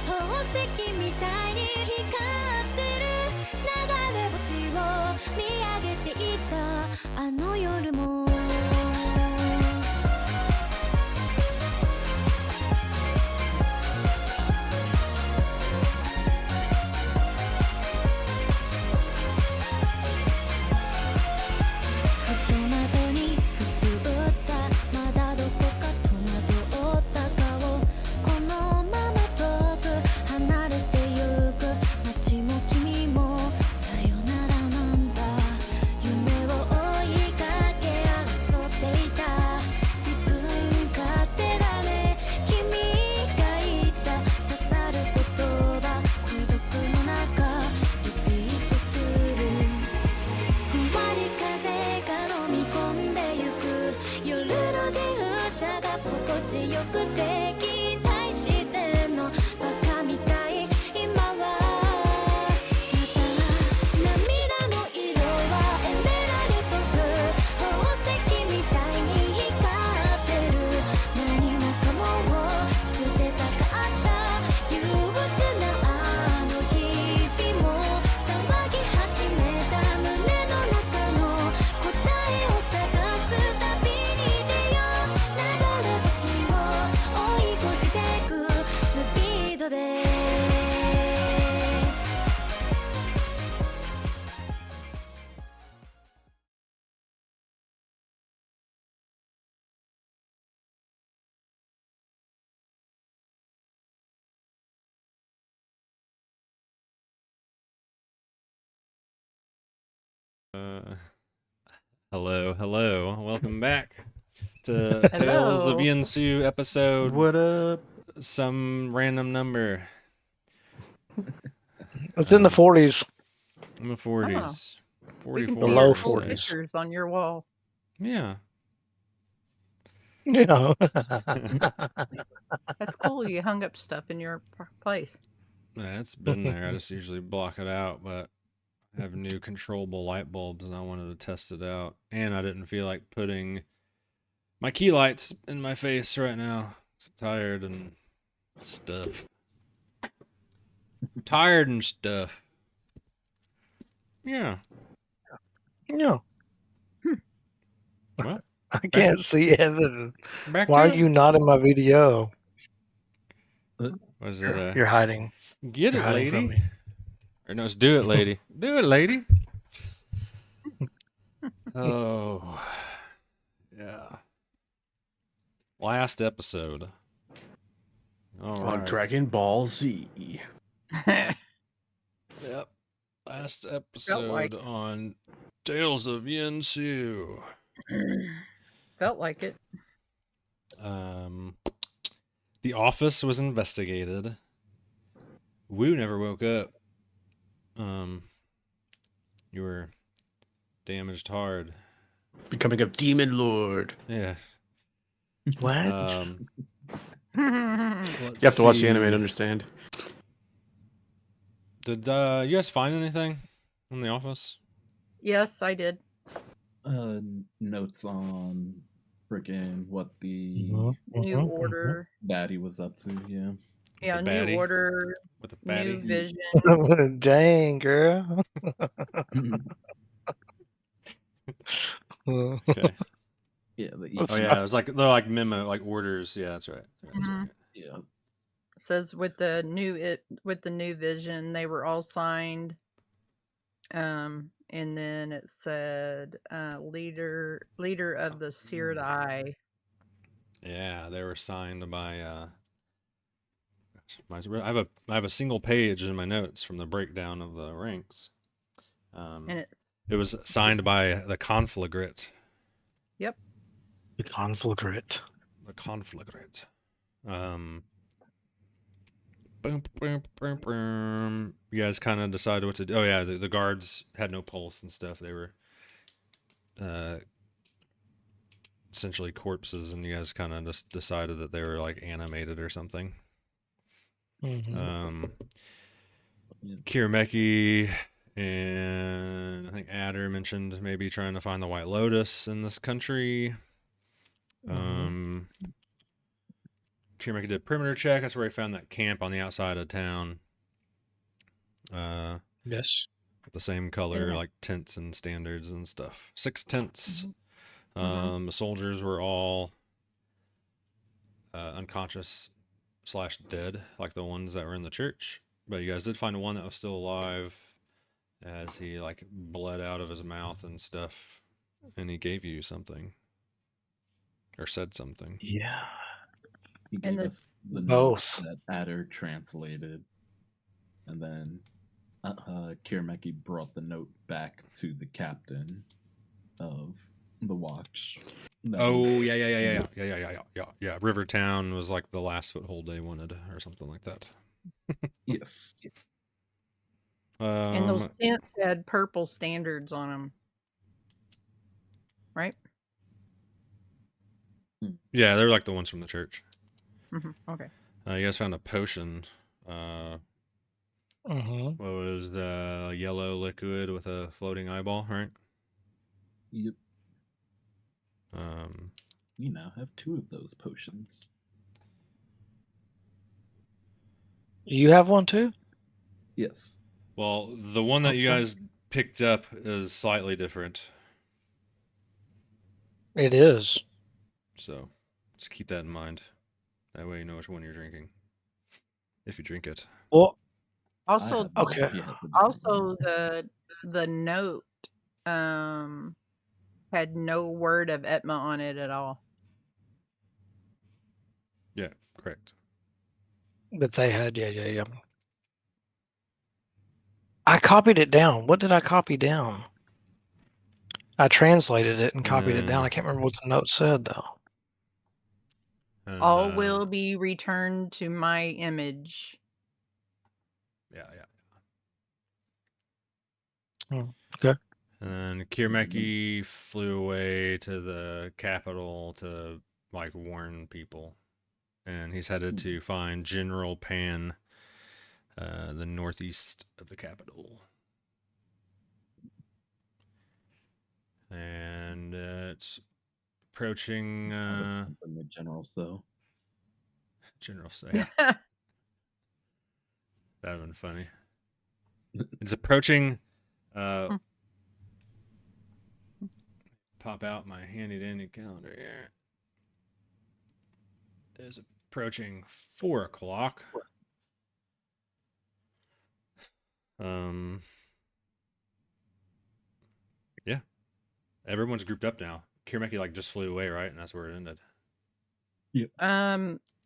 宝石みたいに光ってる流れ星を見上げていたあの夜もHello. Welcome back to Tales of Yuansu episode. What up? Some random number. It's in the 40s. In the 40s. 44. We can The see low your 40s. pictures on your wall. Yeah. Yeah. That's cool. You hung up stuff in your place. Yeah, it's been there. I just usually block it out, but I have new controllable light bulbs and I wanted to test it out. And I didn't feel like putting my key lights in my face right now. I'm tired and stuff. Tired and stuff. Yeah. Yeah. What? I can't see Evan. Back Why to are you not in my video? Was it You're hiding. Get You're it, hiding from lady? me. Or no, it's do it, lady. Do it, lady. Oh. Yeah. Last episode. All On right. Dragon Ball Z. Yep. Last episode like on Tales of Yuansu. Felt like it. The office was investigated. Wu never woke up. You were damaged hard. Becoming a demon lord. Yeah. What? You have to watch the anime to understand. Did you guys find anything in the office? Yes, I did. Notes on freaking what the New order. baddie was up to. Yeah. Yeah, The new baddie? order. With the New fatty? vision. Dang, girl. Okay. Yeah. Oh yeah, it was like they're like memo, like orders. Yeah, that's right. That's right. Yeah. Says with the new vision, they were all signed. And then it said leader of the seared eye. Yeah, they were signed by. I have a single page in my notes from the breakdown of the ranks. And it was signed by the conflagrate. Yep. The conflagrate. The conflagrate. Boom, boom, boom, boom. You guys kind of decided what to do. Oh yeah, the guards had no pulse and stuff. They were essentially corpses, and you guys kind of just decided that they were like animated or something. Mm-hmm. Kirameki and I think Adder mentioned maybe trying to find the White Lotus in this country. Kirmeki did perimeter check. That's where he found that camp on the outside of town. Yes. With the same color, Yeah. like tents and standards and stuff. 6 tents. Mhm. The soldiers were all unconscious / dead, like the ones that were in the church. But you guys did find one that was still alive, as he like bled out of his mouth and stuff, and he gave you something or said something. Yeah. He And gave the- us the Both. note that Adder translated, and then Kirmeki brought the note back to the captain of the watch. That Oh was- yeah. Rivertown was like the last foothold they wanted, or something like that. Yes. And Um, those tents had purple standards on them, right? yeah, they're like the ones from the church. Okay. You guys found a potion. What was the yellow liquid with a floating eyeball, right? Yep. Um, We now have 2 of those potions. You have one too? Yes. well, the one that you Okay. guys picked up is slightly different, It is. so just keep that in mind. That way you know which one you're drinking, if you drink it. Well, I Also, have one. okay. He has a different also one. the note had no word of Etma on it at all. Yeah, correct. But they had, yeah. I copied it down. What did I copy down? I translated it and copied it down. I can't remember what the note said though. And, All will be returned to my image. Yeah. Okay. And Kirmeki flew away to the capital to like warn people, and he's headed to find General Pan, the northeast of the capital. And it's approaching From the general, so General Say. That'd have been funny. It's approaching. Pop out my handy dandy calendar here. It's approaching 4 o'clock. Yeah. Everyone's grouped up now. Kirmeki like just flew away, right? And that's where it ended.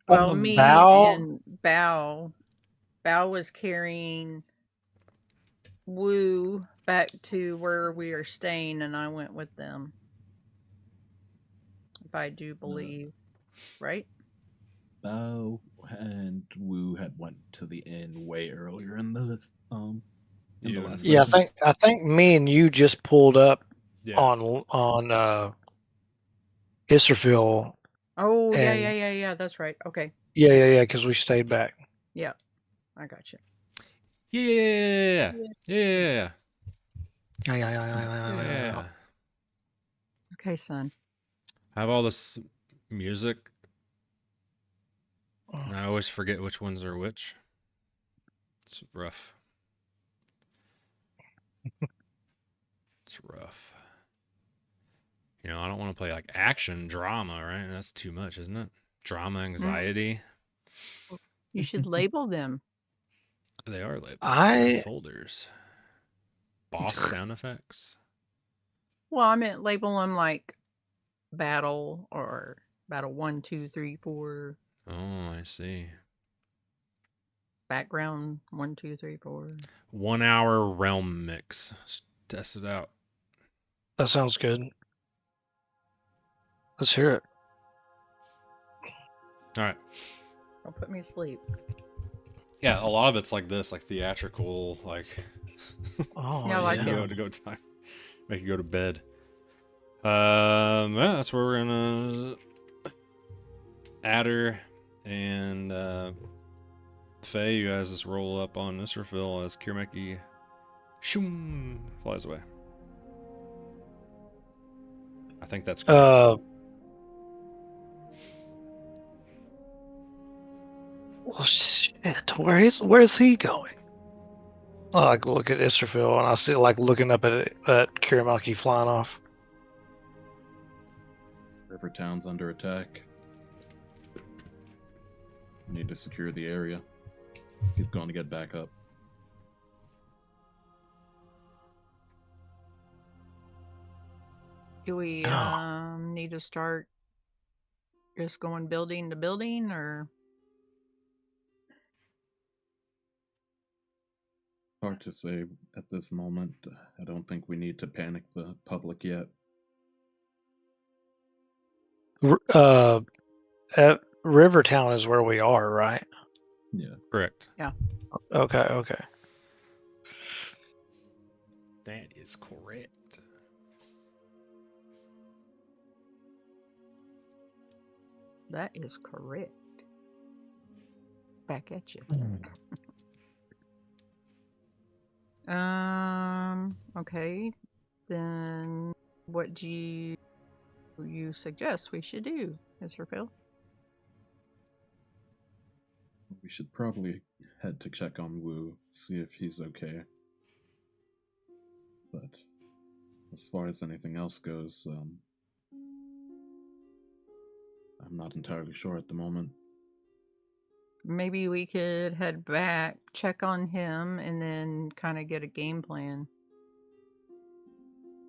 Well, me Bao? and Bao was carrying Wu back to where we are staying, and I went with them. If I do believe, right? Bao and Wu had went to the inn way earlier in the in the last Yeah, session. I think me and you just pulled up Yeah. on Israfil. Oh, And- yeah. That's right. Okay. Yeah, because we stayed back. Yeah, I got you. Yeah. Yeah. Okay, son. I have all this music, and I always forget which ones are which. It's rough. It's rough. You know, I don't want to play like action drama, right? That's too much, isn't it? Drama, anxiety. You should label them. They are labeled. I- Folders. Boss sound effects. Well, I meant label them like battle or battle 1, 2, 3, 4. Oh, I see. Background 1, 2, 3, 4. 1 hour realm mix. Let's test it out. That sounds good. Let's hear it. All right. Don't put me to sleep. Yeah, a lot of it's like this, like theatrical, like Oh, Yeah, I like you it. go to go time, make you go to bed. Yeah, that's where we're gonna Adder and Faye. You guys just roll up on Israfil as Kirmeki shoom flies away. I think that's correct. Well, shit. Where's he going? I like look at Israfil and I see like looking up at Kiramaki flying off. River Town's under attack. We need to secure the area. He's going to get back up. Do we Oh. need to start just going building to building, or Hard to say at this moment. I don't think we need to panic the public yet. At Rivertown is where we are, right? Yeah. Correct. Okay. That is correct. that is correct. Back at you. Okay. Then what do you suggest we should do, Mr. Phil? We should probably head to check on Wu, see if he's okay. But as far as anything else goes, I'm not entirely sure at the moment. Maybe we could head back, check on him, and then kind of get a game plan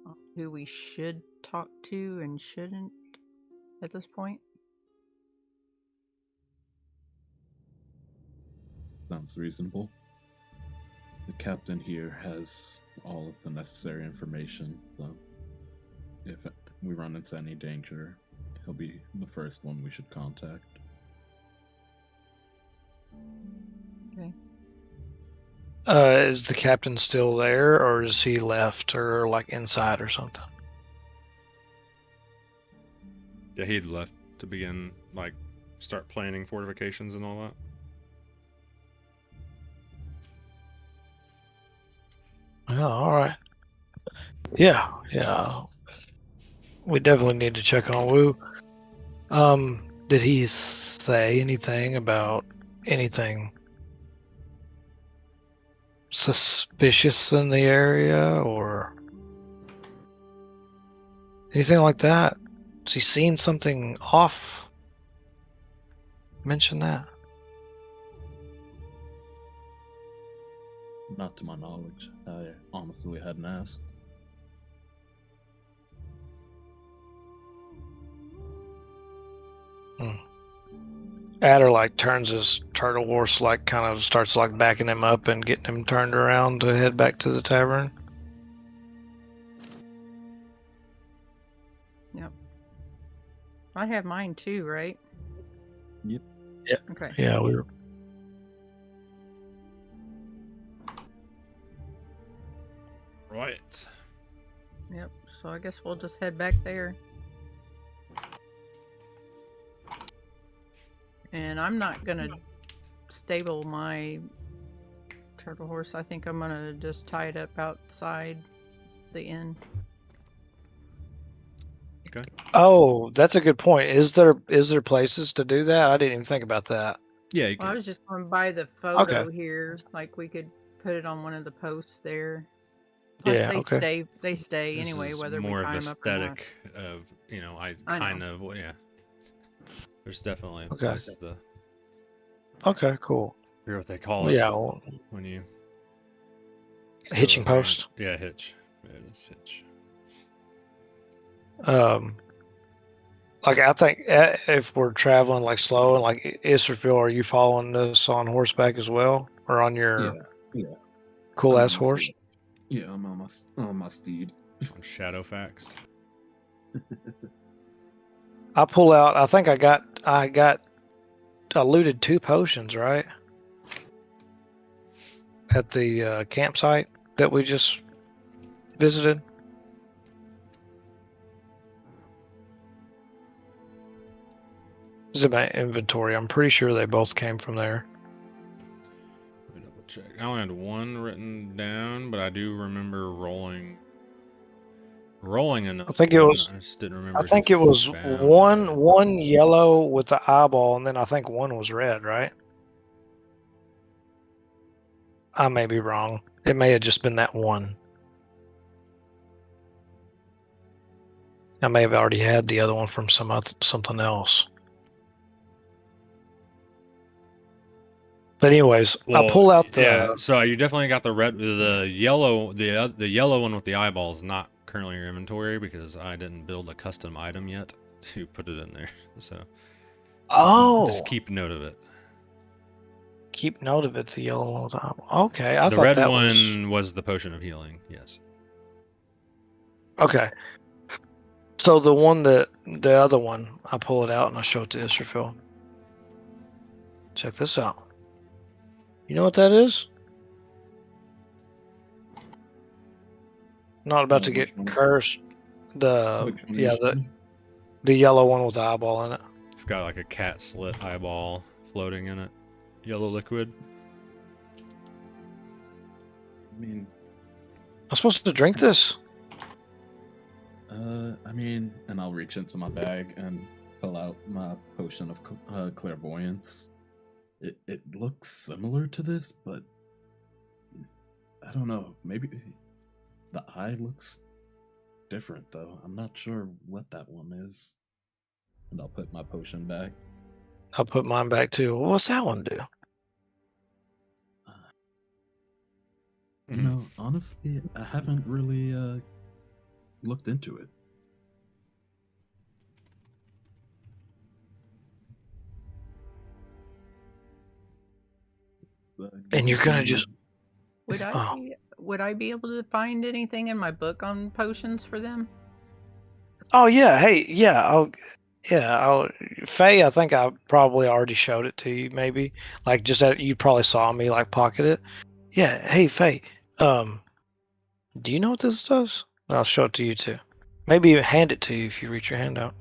on who we should talk to and shouldn't at this point. Sounds reasonable. The captain here has all of the necessary information, so if we run into any danger, he'll be the first one we should contact. Okay. Is the captain still there, or is he left, or like inside or something? Yeah, he'd left to begin, like, start planning fortifications and all that. Oh, all right. Yeah. We definitely need to check on Wu. Did he say anything about anything suspicious in the area or anything like that? Has he seen something off? Mention that. Not to my knowledge. I honestly hadn't asked. Adder like turns his turtle horse, like kind of starts like backing him up and getting him turned around to head back to the tavern. Yep. I have mine too, right? Yep. Okay. Yeah, we were. Right. Yep. So I guess we'll just head back there. And I'm not gonna stable my turtle horse. I think I'm gonna just tie it up outside the inn. Okay. Oh, that's a good point. Is there places to do that? I didn't even think about that. Yeah, you Well, I can. was just going by the photo here. Like we could put it on one of the posts there. Plus Yeah, okay. They stay This anyway, is whether more we of tie them up or not. aesthetic of, you know, I I know. kind of, well, yeah. There's definitely a Okay. place to Okay, cool. I forget what they call Well, it yeah, well, when you hitching still around- post. Yeah, hitch. Yeah, it is hitch. Like I think if we're traveling like slow and like Israfil, are you following this on horseback as well, or on your Yeah. cool I'm ass on my horse? steed. Yeah, I'm on my steed. On Shadowfax. I pull out. I think I got looted 2 potions, right? At the campsite that we just visited. This is in my inventory. I'm pretty sure they both came from there. Let me double check. I only had one written down, but I do remember rolling enough. I think it was. I just didn't remember. I think who it was found one yellow with the eyeball, and then I think one was red, right? I may be wrong. It may have just been that one. I may have already had the other one from something else. But anyways, I pull out the. Yeah, so you definitely got the yellow one with the eyeballs not currently in your inventory because I didn't build a custom item yet to put it in there. So just keep note of it. Keep note of it. The yellow one with the eyeball. Okay, I The thought red that one was the potion of healing. Yes. Okay. So the other one, I pull it out and I show it to Israfil. Check this out. You know what that is? Not about to Which get one? cursed. Which one are you showing? The yellow one with the eyeball in it. It's got like a cat slit eyeball floating in it. Yellow liquid. I mean, I'm supposed to drink this. and I'll reach into my bag and pull out my potion of clairvoyance. It looks similar to this, but I don't know. Maybe the eye looks different though. I'm not sure what that one is. And I'll put my potion back. I'll put mine back too. What's that one do? You know, honestly, I haven't really looked into it. And you're gonna just. Would I be able to find anything in my book on potions for them? Oh yeah. Hey, yeah. Faye, I think I probably already showed it to you. Maybe like just that you probably saw me like pocket it. Yeah. Hey, Faye. Do you know what this does? I'll show it to you too. Maybe even hand it to you if you reach your hand out.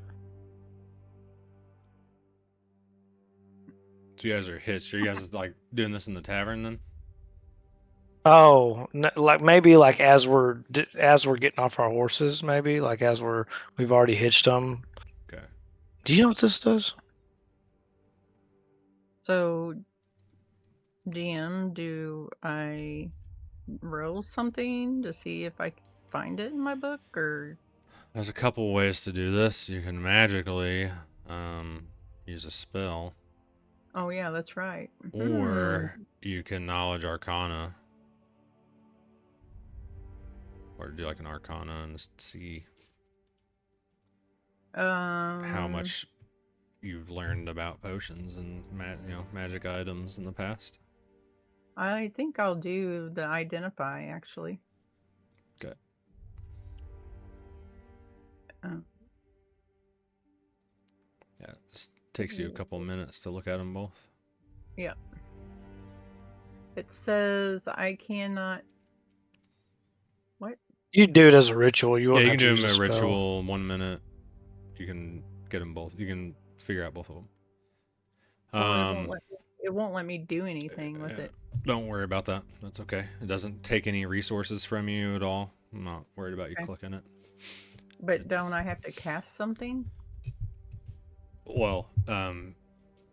So you guys are hitched. Are you guys like doing this in the tavern then? Oh, like maybe like as we're getting off our horses, maybe like as we've already hitched them. Okay. Do you know what this does? So, DM, do I roll something to see if I can find it in my book, or? There's a couple ways to do this. You can magically use a spell, Oh yeah, that's right. or you can knowledge arcana, or do like an arcana and see how much you've learned about potions and magic items in the past. I think I'll do the identify actually. Okay. Yeah, it just takes you a couple minutes to look at them both. Yeah. It says I cannot. What? You do it as a ritual. You Yeah, won't you have can to do use them a a spell. ritual 1 minute. You can get them both. You can figure out both of them. Well, it won't let me do anything with it. Don't worry about that. That's okay. It doesn't take any resources from you at all. I'm not worried about you clicking it. But don't I have to cast something? Well,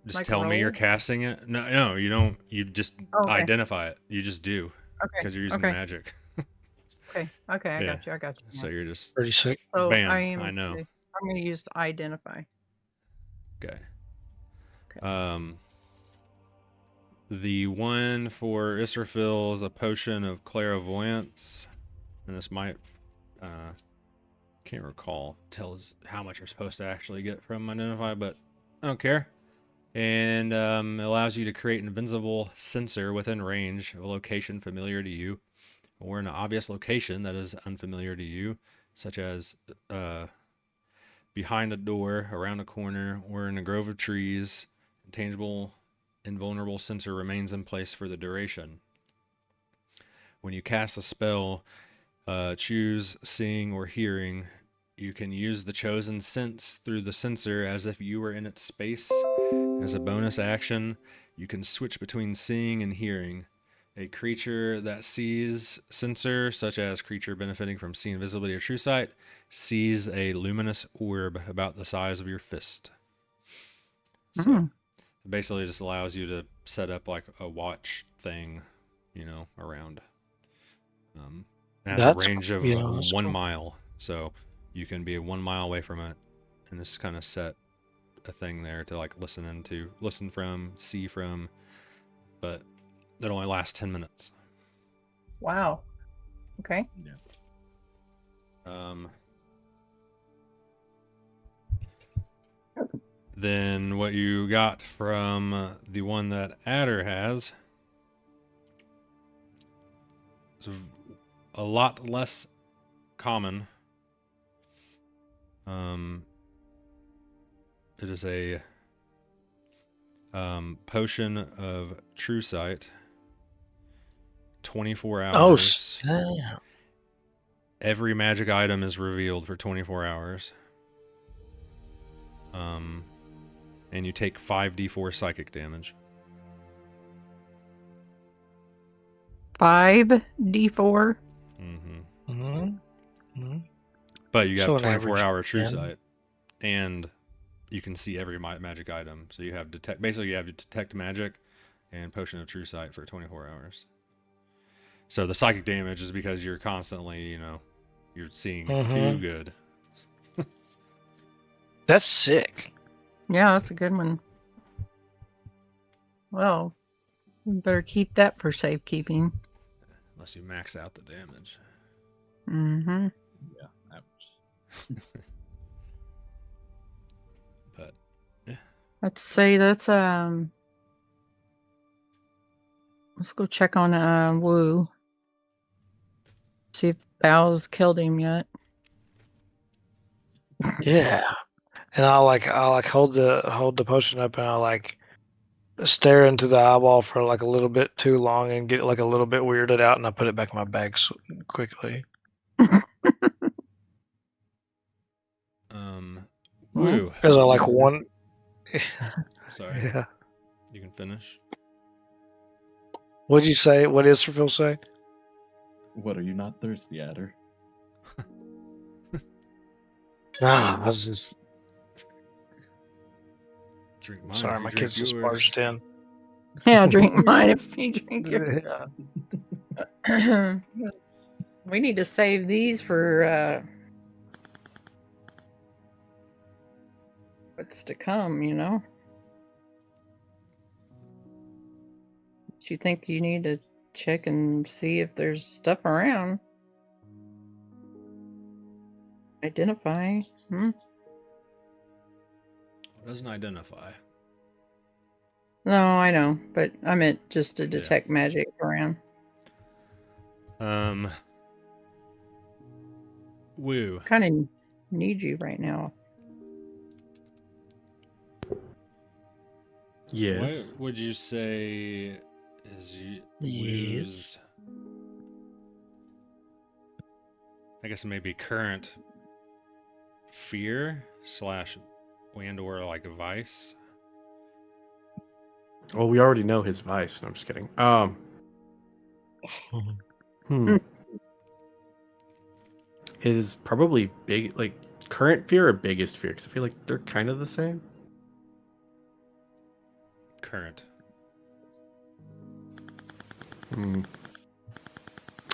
just Like tell me you're roll? casting it. No, you don't. You just Okay. identify it. You just do. Okay. Because you're using magic. Okay. Okay. I Yeah. got you. So you're just Pretty sick. So bam. I'm I know. going to use identify. Okay. The one for Israfil is a potion of clairvoyance, and this might can't recall tells how much you're supposed to actually get from identify, but I don't care. And it allows you to create an invincible sensor within range of a location familiar to you, or in an obvious location that is unfamiliar to you, such as behind a door, around a corner, or in a grove of trees. Intangible, invulnerable sensor remains in place for the duration. When you cast a spell, choose seeing or hearing. You can use the chosen sense through the sensor as if you were in its space. As a bonus action, you can switch between seeing and hearing. A creature that sees sensor, such as creature benefiting from seeing visibility or true sight, sees a luminous orb about the size of your fist. So basically just allows you to set up like a watch thing around. It has a That's range of yeah, that's 1 cool. mile, so you can be 1 mile away from it, and just kind of set a thing there to like listen from, see from, but it only lasts 10 minutes. Wow. Okay. Then what you got from the one that Adder has is a lot less common. It is a potion of true sight. 24 Oh, hours. snap. Every magic item is revealed for 24 hours. And you take 5d4 psychic damage. 5d4. Mm-hmm. Mm-hmm. But you have So an 24 average hour true 10. sight, and you can see every magic item. So you have basically you have to detect magic and potion of true sight for 24 hours. So the psychic damage is because you're constantly, you're seeing too good. That's sick. Yeah, that's a good one. Well, we better keep that for safekeeping. Unless you max out the damage. Mm-hmm. Yeah, average. But yeah. Let's say that's let's go check on Wu. See if Bao's killed him yet. Yeah. And I like hold the potion up and I like stare into the eyeball for like a little bit too long and get like a little bit weirded out and I put it back in my bag quickly. Woo. Because I like one. Sorry. Yeah. You can finish. What'd you say? What did Israfil say? What, are you not thirsty, Adder? Nah, I was just Drink mine. sorry. If you My drink kids just yours. barged in. Yeah, drink mine if you drink yours. We need to save these for what's to come, Do you think you need to check and see if there's stuff around? Identify. What doesn't identify? No, I know, but I meant just to detect magic around. Woo. Kind of need you right now. Yes. What would you say is Woo's, I guess maybe current fear / and/or like a vice? Well, we already know his vice. No, I'm just kidding. His probably current fear or biggest fear, because I feel like they're kind of the same. Current.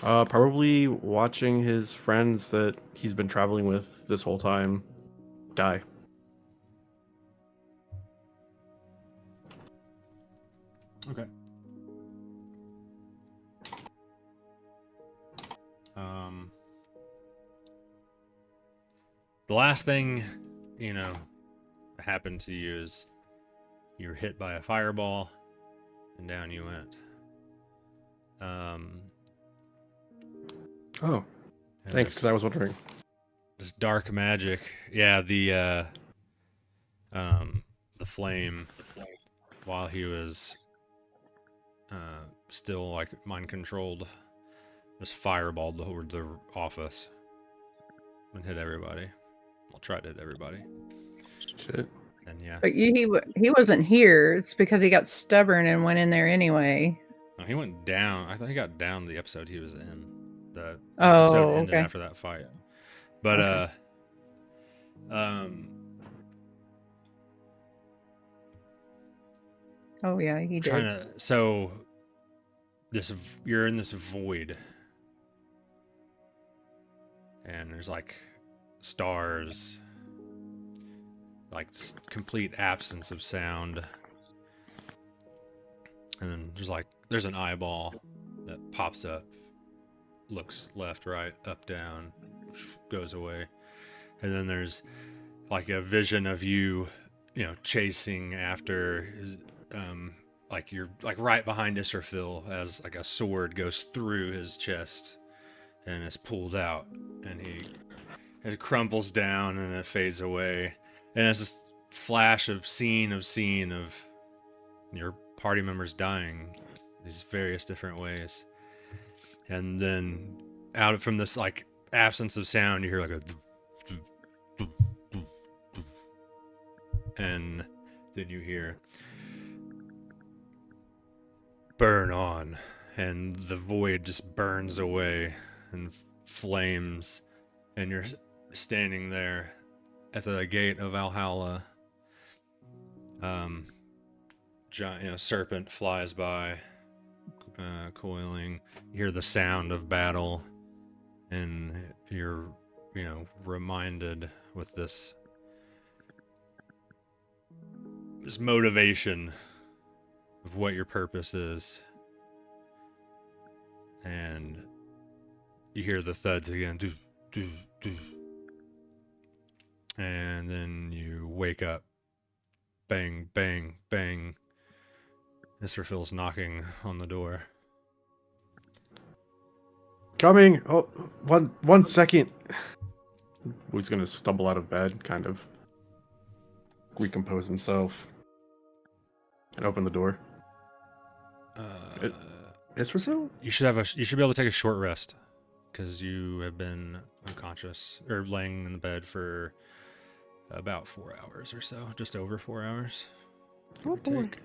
Probably watching his friends that he's been traveling with this whole time die. Okay. The last thing, happened to you is you were hit by a fireball and down you went. Oh, thanks, because I was wondering. This dark magic, yeah, the flame, while he was still like mind controlled, just fireballed toward the office and hit everybody. Well, tried to hit everybody. Shit. And yeah. But he wasn't here. It's because he got stubborn and went in there anyway. No, he went down. I thought he got down the episode he was in. The Oh, episode ended okay. after that fight. But Okay. Oh yeah, he did. So you're in this void, and there's like stars, like complete absence of sound, and then there's an eyeball that pops up, looks left, right, up, down, goes away, and then there's like a vision of you, chasing after his, like you're like right behind Israfil as like a sword goes through his chest and is pulled out, and it crumples down and it fades away, and it's this flash of scene of your party members dying these various different ways, and then out from this like absence of sound you hear like a and then you hear burn on, and the void just burns away and flames, and you're standing there at the gate of Valhalla. Giant, serpent flies by, coiling. You hear the sound of battle, and you're, reminded with this motivation of what your purpose is. And you hear the thuds again. Doo, doo, doo. And then you wake up. Bang, bang, bang. Mr. Phil's knocking on the door. Coming. Oh, one second. He's gonna stumble out of bed, kind of recompose himself, and open the door. Israfil? You should be able to take a short rest, because you have been unconscious or laying in the bed for about 4 hours or so, just over 4 hours. Oh, boy. Take.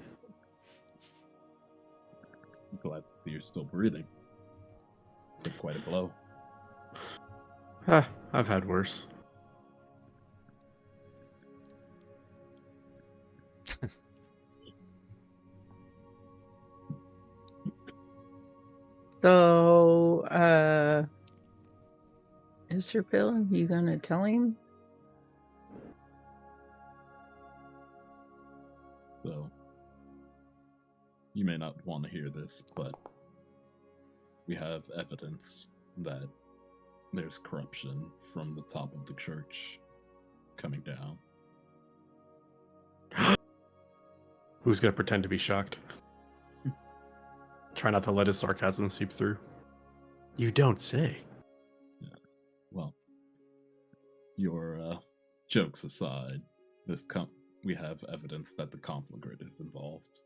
I'm glad to see you're still breathing. Took quite a blow. I've had worse. So, Israfil, you gonna tell him? So, you may not want to hear this, but we have evidence that there's corruption from the top of the church coming down. Who's gonna pretend to be shocked? Try not to let his sarcasm seep through. You don't say. Yes. Well, your jokes aside, we have evidence that the conflagrate is involved.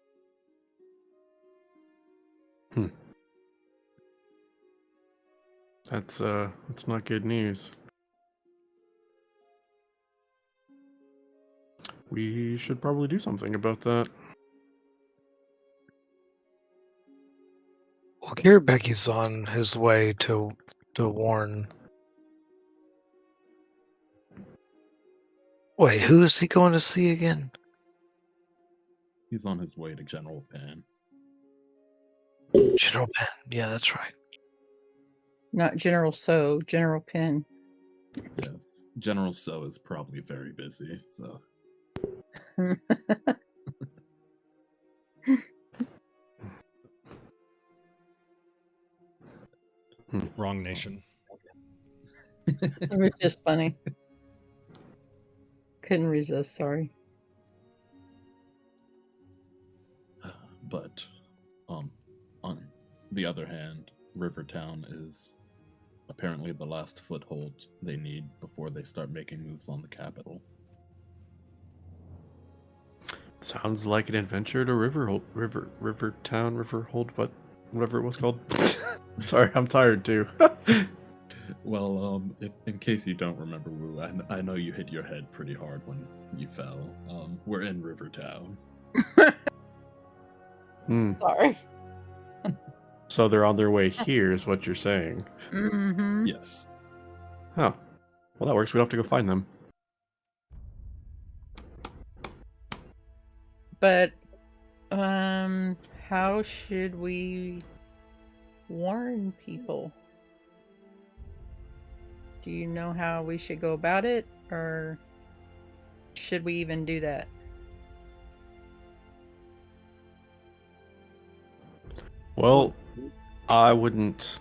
That's not good news. We should probably do something about that. Well, Kiribecky's on his way to warn. Wait, who is he going to see again? He's on his way to General Pan. General Penn. Yeah, that's right. Not General So, General Penn. Yes, General So is probably very busy, so Wrong nation. It was just funny. Couldn't resist, sorry. But on the other hand, Rivertown is apparently the last foothold they need before they start making moves on the capital. Sounds like an adventure to Rivertown, Riverhold, but whatever it was called. Sorry, I'm tired too. Well, in case you don't remember, Wu, I know you hit your head pretty hard when you fell. We're in Rivertown. Sorry. So they're on their way here, is what you're saying. Mm-hmm. Yes. Oh, well that works. We don't have to go find them. But, how should we warn people. Do you know how we should go about it, or should we even do that? Well, I wouldn't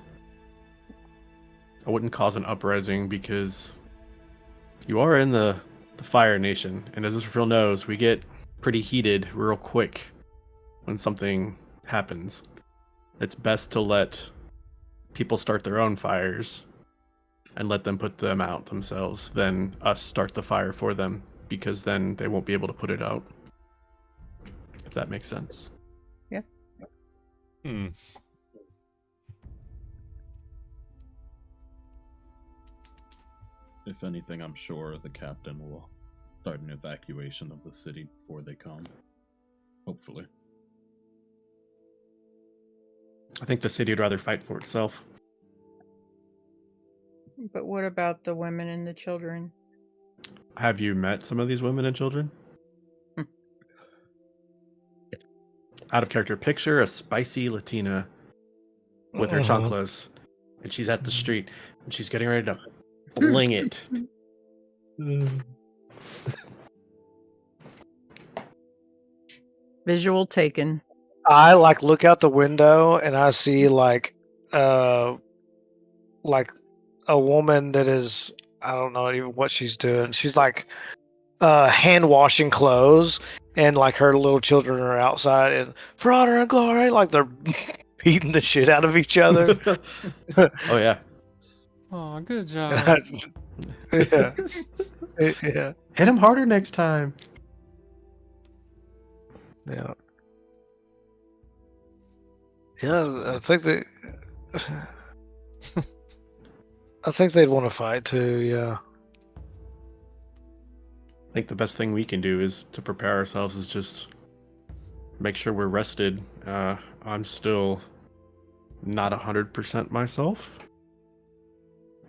cause an uprising because you are in the Fire Nation, and as Israel knows, we get pretty heated real quick when something happens. It's best to let people start their own fires and let them put them out themselves than us start the fire for them, because then they won't be able to put it out. If that makes sense. Yeah. If anything, I'm sure the captain will start an evacuation of the city before they come. Hopefully. I think the city would rather fight for itself. But what about the women and the children? Have you met some of these women and children? Out of character, picture a spicy Latina with her chanclas, and she's at the street, and she's getting ready to fling it. Visual taken. I like look out the window and I see like a woman that is, I don't know even what she's doing. She's like hand washing clothes, and like her little children are outside, and for honor and glory, like they're beating the shit out of each other. Oh yeah. Oh, good job. Yeah. Yeah. Hit him harder next time. Yeah. Yeah, I think they'd want to fight too, yeah. I think the best thing we can do is to prepare ourselves is just make sure we're rested. I'm still not 100% myself,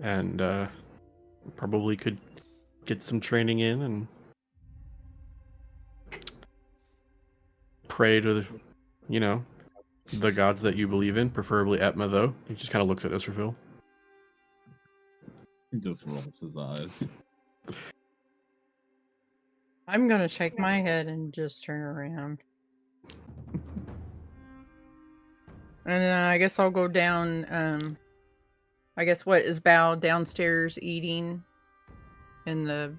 and probably could get some training in and pray to the gods that you believe in, preferably Etma, though. He just kind of looks at Israfil. He just rolls his eyes. I'm gonna shake my head and just turn around. And then I guess I'll go down, I guess what is Bao downstairs eating in the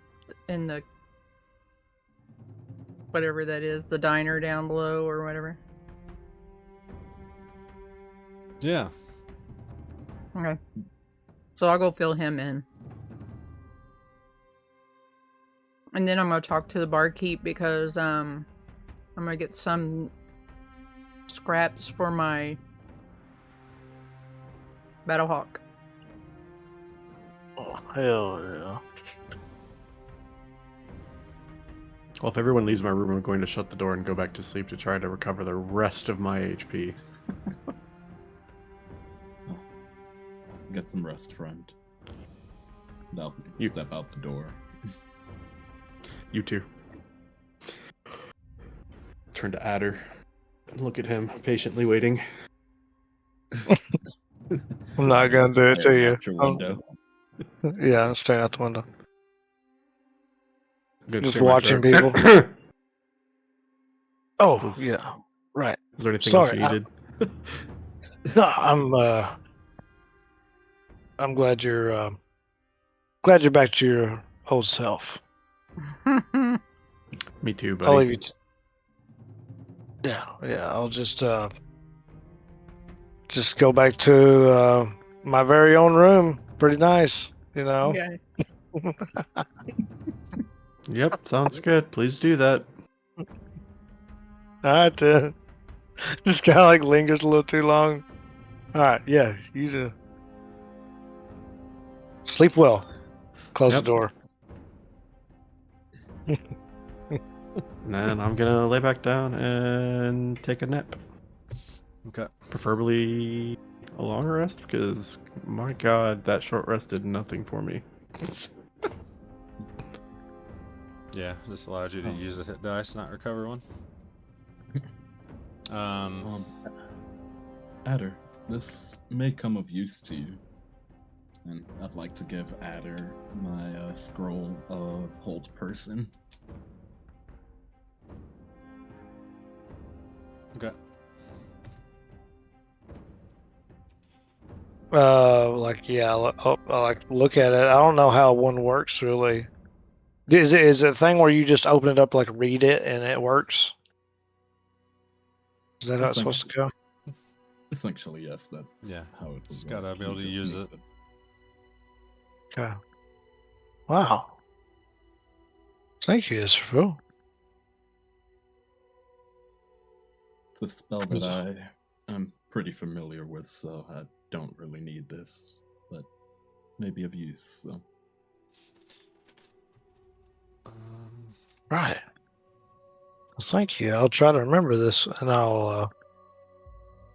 whatever that is, the diner down below or whatever. Yeah. Okay. So I'll go fill him in. And then I'm gonna talk to the barkeep because I'm gonna get some scraps for my Battlehawk. Oh, hell yeah. Well, if everyone leaves my room, I'm going to shut the door and go back to sleep to try to recover the rest of my HP. Get some rest, friend. Now You- step out the door. You too. Turn to Adder and look at him, patiently waiting. I'm not gonna do it to Staring you. out your window. Yeah, I'm staring out the window. I'm gonna Just stare my watching throat. people. Oh, Was- yeah. Right. Is there anything else Sorry, you needed? No, I'm glad you're back to your old self. Me too, I'll leave buddy. you. Yeah. I'll just go back to my very own room. Pretty nice, you know. Okay. Yep, sounds good. Please do that. All right, then. Just kind of like lingers a little too long. All right, yeah, you do. Sleep well. Close Yep. the door. And then I'm gonna lay back down and take a nap. Okay. Preferably a long rest, because my god, that short rest did nothing for me. Yeah, just allows you to use a hit dice, not recover one. Adder, This may come of use to you, and I'd like to give Adder my scroll of hold person. Okay. Like yeah, like look at it. I don't know how one works really. Is it a thing where you just open it up, like read it, and it works? Is that how it's supposed to go? Essentially, yes. That's Yeah. how it Just would gotta work. be able You to just use need it. Okay. Wow. Thank you, Israel. It's a spell that I'm pretty familiar with, so I don't really need this, but maybe of use. So Right. Well, thank you. I'll try to remember this, and I'll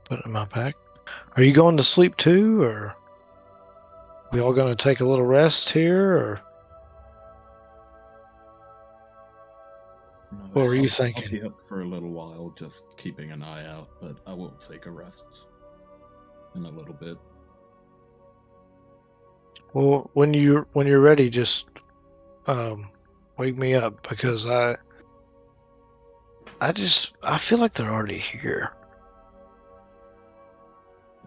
put it in my pack. Are you going to sleep too, or we all going to take a little rest here, or no, what were you I'll thinking? be up for a little while, just keeping an eye out, but I will take a rest in a little bit. Well, when you're ready, just wake me up because I feel like they're already here.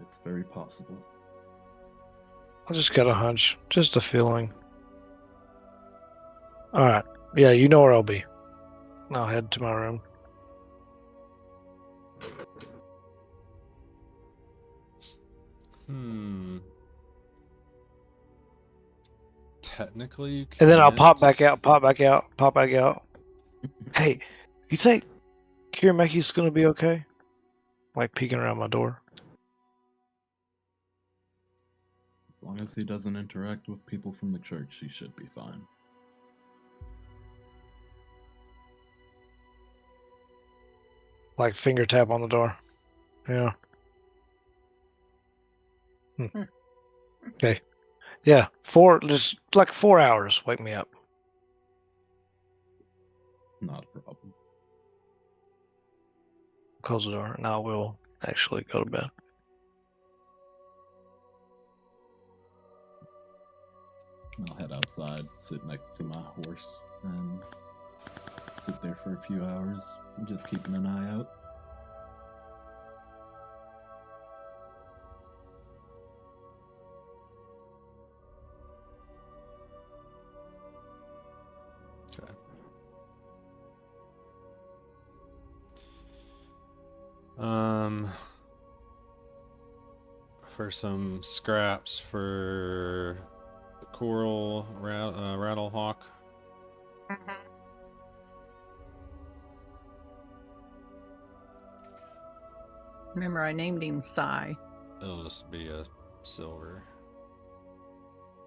It's very possible. I just got a hunch, just a feeling. All right, yeah, you know where I'll be. I'll head to my room. Technically, you And then I'll pop back can't. out, pop back out, pop back out. Hey, you think Kirameki's gonna be okay? Like peeking around my door. As long as he doesn't interact with people from the church, he should be fine. Like finger tap on the door. Yeah. Okay. Yeah. Just like 4 hours. Wake me up. Not a problem. Close the door, and I will actually go to bed. I'll head outside, sit next to my horse, and sit there for a few hours, just keeping an eye out. Okay. For some scraps for the coral rattlehawk. Remember, I named him Psy. It'll just be a silver.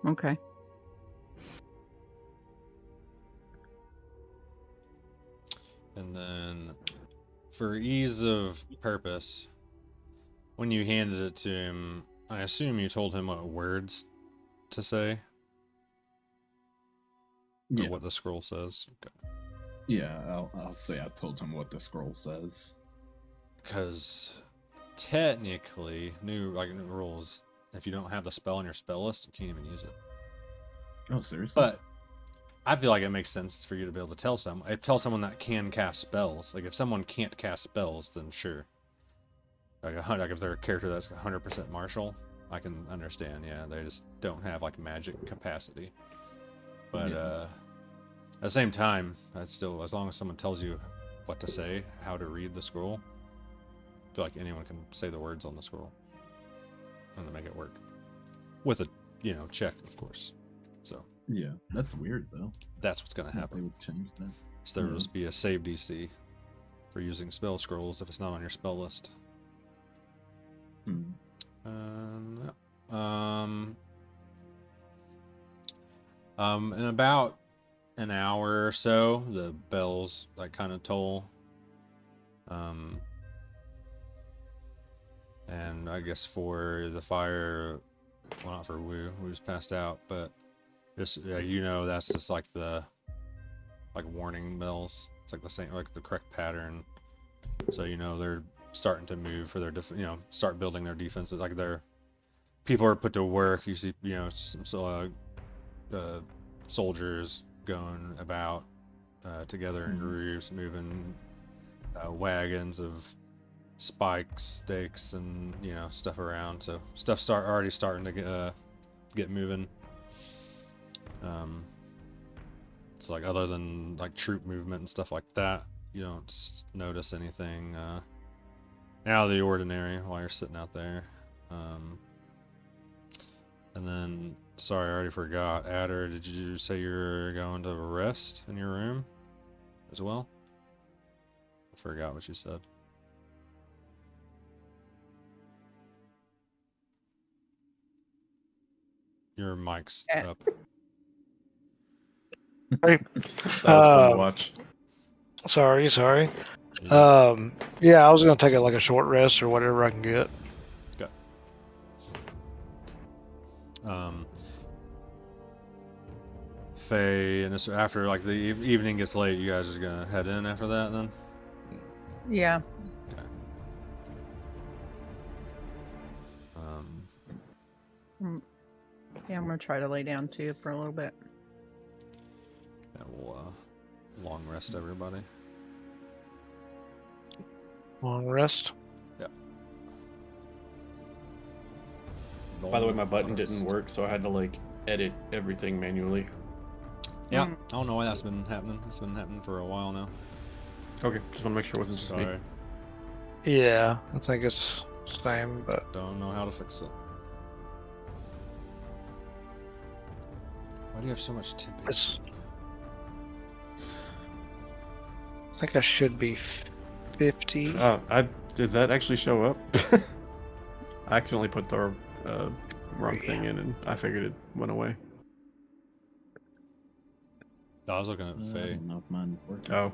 Okay. And then for ease of purpose, when you handed it to him, I assume you told him what words to say? Or Yeah. what the scroll says? Okay. Yeah, I'll say I told him what the scroll says. Because technically, new rules, if you don't have the spell on your spell list, you can't even use it. Oh, seriously? But I feel like it makes sense for you to be able to tell someone that can cast spells. Like if someone can't cast spells, then sure. Like if they're a character that's 100% martial, I can understand. Yeah, they just don't have like magic capacity. But at the same time, that's still, as long as someone tells you what to say, how to read the scroll, I feel like anyone can say the words on the scroll and then make it work with a check, of course. So yeah, that's weird though. that's what's gonna They happen. would change that. So there will just be a save DC for using spell scrolls if it's not on your spell list. In about an hour or so, the bells like kind of toll. And I guess for the fire, well, not for Wu's passed out, but just that's just like the warning bells. It's like the same, like the correct pattern. So they're starting to move for their start building their defenses. Like their people are put to work. You see, some soldiers going about together in groups, moving wagons of spikes, stakes, and stuff around. So stuff's already starting to get moving. It's like other than like troop movement and stuff like that, you don't notice anything out of the ordinary while you're sitting out there. And then, sorry, I already forgot. Adder, did you say you're going to rest in your room as well? I forgot what you said. Your mic's up. Sorry. That was fun to watch. Sorry. Yeah. Yeah, I was gonna take like a short rest or whatever I can get. Okay. Faye, and this after like the evening gets late, you guys are gonna head in after that then? Yeah. Okay. Yeah, I'm gonna try to lay down too for a little bit. Yeah, we'll long rest everybody. Long rest. Yep. By the way, my button didn't work, so I had to like edit everything manually. Yeah, I don't know why that's been happening. It's been happening for a while now. Okay, just want to make sure it wasn't just me. Sorry. Yeah, I think it's same, but Don't know how to fix it. Why do you have so much tipping? It's- I think I should be 50. Does that actually show up? I accidentally put the wrong thing in, and I figured it went away. I was looking at I Faye. don't know if mine's working. Oh,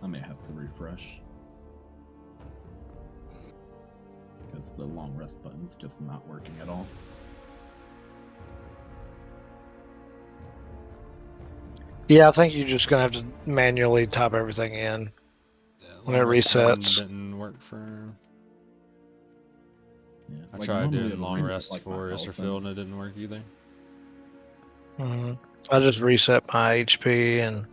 I may have to refresh. Because the long rest button's just not working at all. Yeah, I think you're just gonna have to manually type everything in. When it Long rest button resets. Didn't work for. Yeah, I like, tried normally doing it'll long reset, rest like, my for health Isserfield and it didn't work either. I just reset my HP and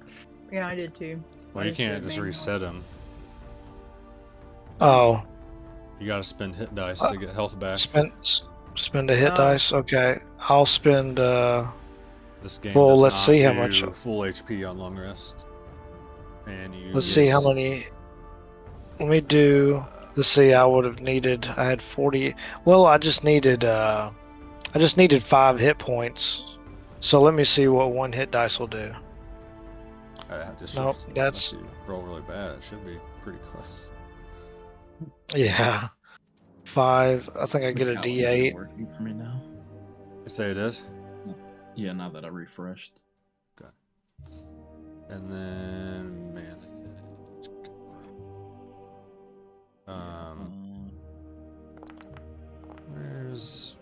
Yeah, I did too. Well, I you just did can't just manually. reset them. oh, You gotta spend hit dice to get health back. spend a hit Oh. dice. Okay, I'll spend. This game Well, does let's not see how do much- full HP on long rest. And you Let's see how get- many. Let me do. Let's see. I would have needed. I had 40. Well, I just needed. I just needed 5 hit points. So let me see what one hit dice will do. This Nope, should- that's- unless you roll really bad. It should be pretty close. Yeah, 5. I think I get a The calendar's D8. working for me now. You say it is? Yeah, now that I refreshed. And then manage. Where's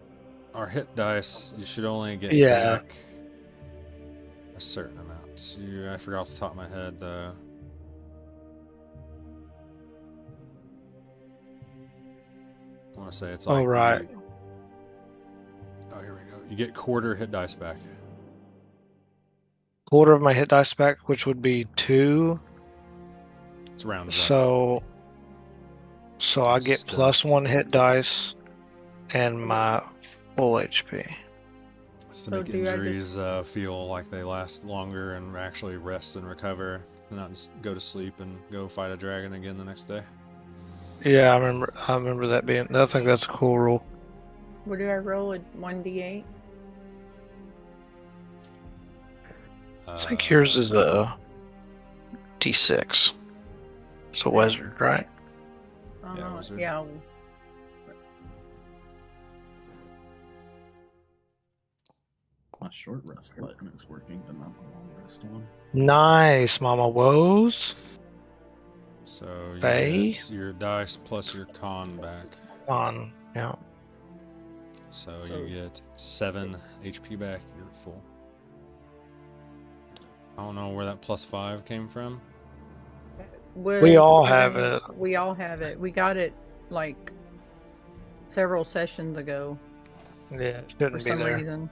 our hit dice? You should only get Yeah. back a certain amount. I forgot off the top of my head the. I want to say it's like. All right. Oh, here we go. You get quarter hit dice back. Quarter of my hit dice back, which would be 2. It's rounded up. So I get Still. plus 1 hit dice and my full HP. It's to So make do I just- injuries feel like they last longer and actually rest and recover, and not just go to sleep and go fight a dragon again the next day. Yeah, I remember that being. I think that's a cool rule. What do I roll? A 1d8? I think yours is a D6. It's a wizard, right? Yeah, wizard. Yeah. My short rest button is working, but not the long rest one. Nice, Mama Woes. So you Faye? get your dice plus your con back. On, yeah. So you get 7 HP back. You're full. I don't know where that plus 5 came from. Okay. We all have running- it. We all have it. We got it like several sessions ago Yeah, it for shouldn't be some there. reason.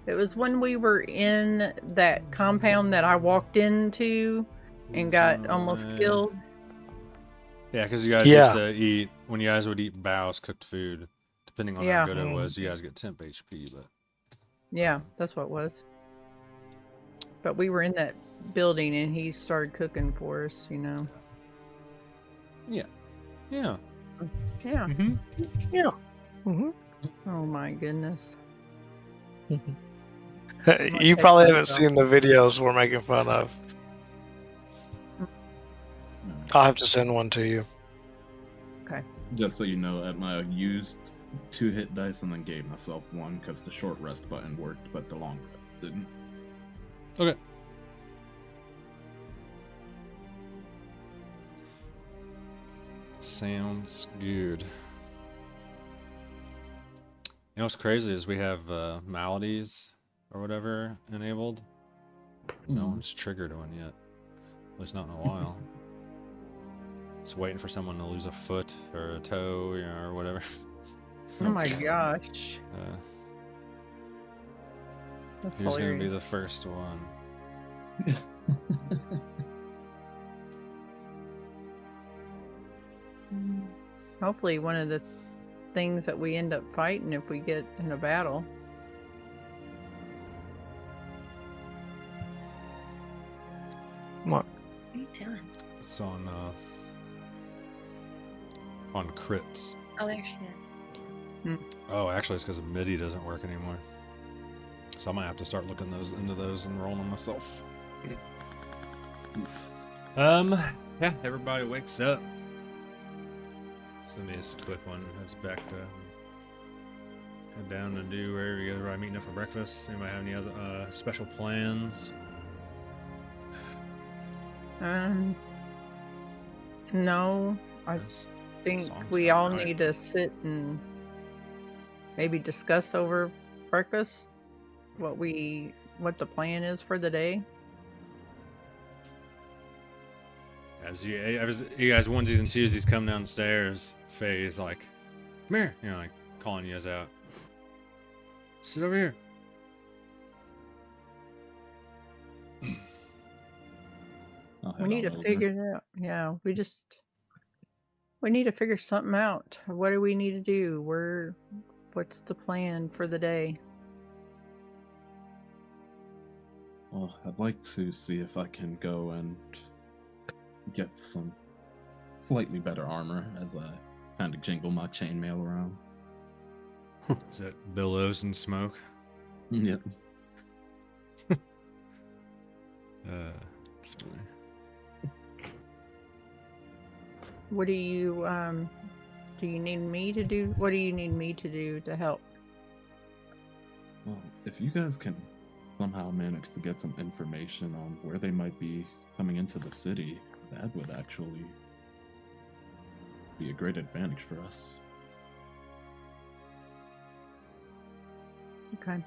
It was when we were in that compound that I walked into and got almost killed. Yeah, because you guys Yeah. used to eat, when you guys would eat Bao's cooked food, depending on Yeah. how good it was, you guys get temp HP, but Yeah, that's what it was. But we were in that building and he started cooking for us, you know. yeah. Yeah. Mm-hmm. Yeah. Hmm. Oh my goodness. You probably haven't seen the videos we're making fun of. I'll have to send one to you. Okay. Just so you know, I used 2 hit dice and then gave myself 1 because the short rest button worked, but the long rest didn't. Okay. Sounds good. You know what's crazy is we have maladies or whatever enabled. No one's triggered one yet. At least not in a while. Just waiting for someone to lose a foot or a toe, you know, or whatever. Oh my gosh. That's Who's gonna be hilarious. the first one? Hopefully one of the things that we end up fighting if we get in a battle. What? What are you doing? It's on crits. Oh, there she is. Oh, actually, it's because MIDI doesn't work anymore. So I might have to start looking into those and rolling them myself. Yeah, everybody wakes up. Send me a quick one. Heads back to head down to do wherever you guys are meeting up for breakfast. Anybody have any other special plans? No, I Yes. think Songs we at all night. need to sit and maybe discuss over breakfast what the plan is for the day. As you guys onesies and twosies come downstairs, Faye's like, "Come here," you know, like calling you guys out. Sit over here. We need to figure it out. Yeah, we need to figure something out. What do we need to do? What's the plan for the day? Well, I'd like to see if I can go and get some slightly better armor as I kind of jingle my chainmail around. Is that billows and smoke? Yep. It's funny. What do you need me to do? What do you need me to do to help? Well, if you guys can somehow manage to get some information on where they might be coming into the city, that would actually be a great advantage for us. Okay.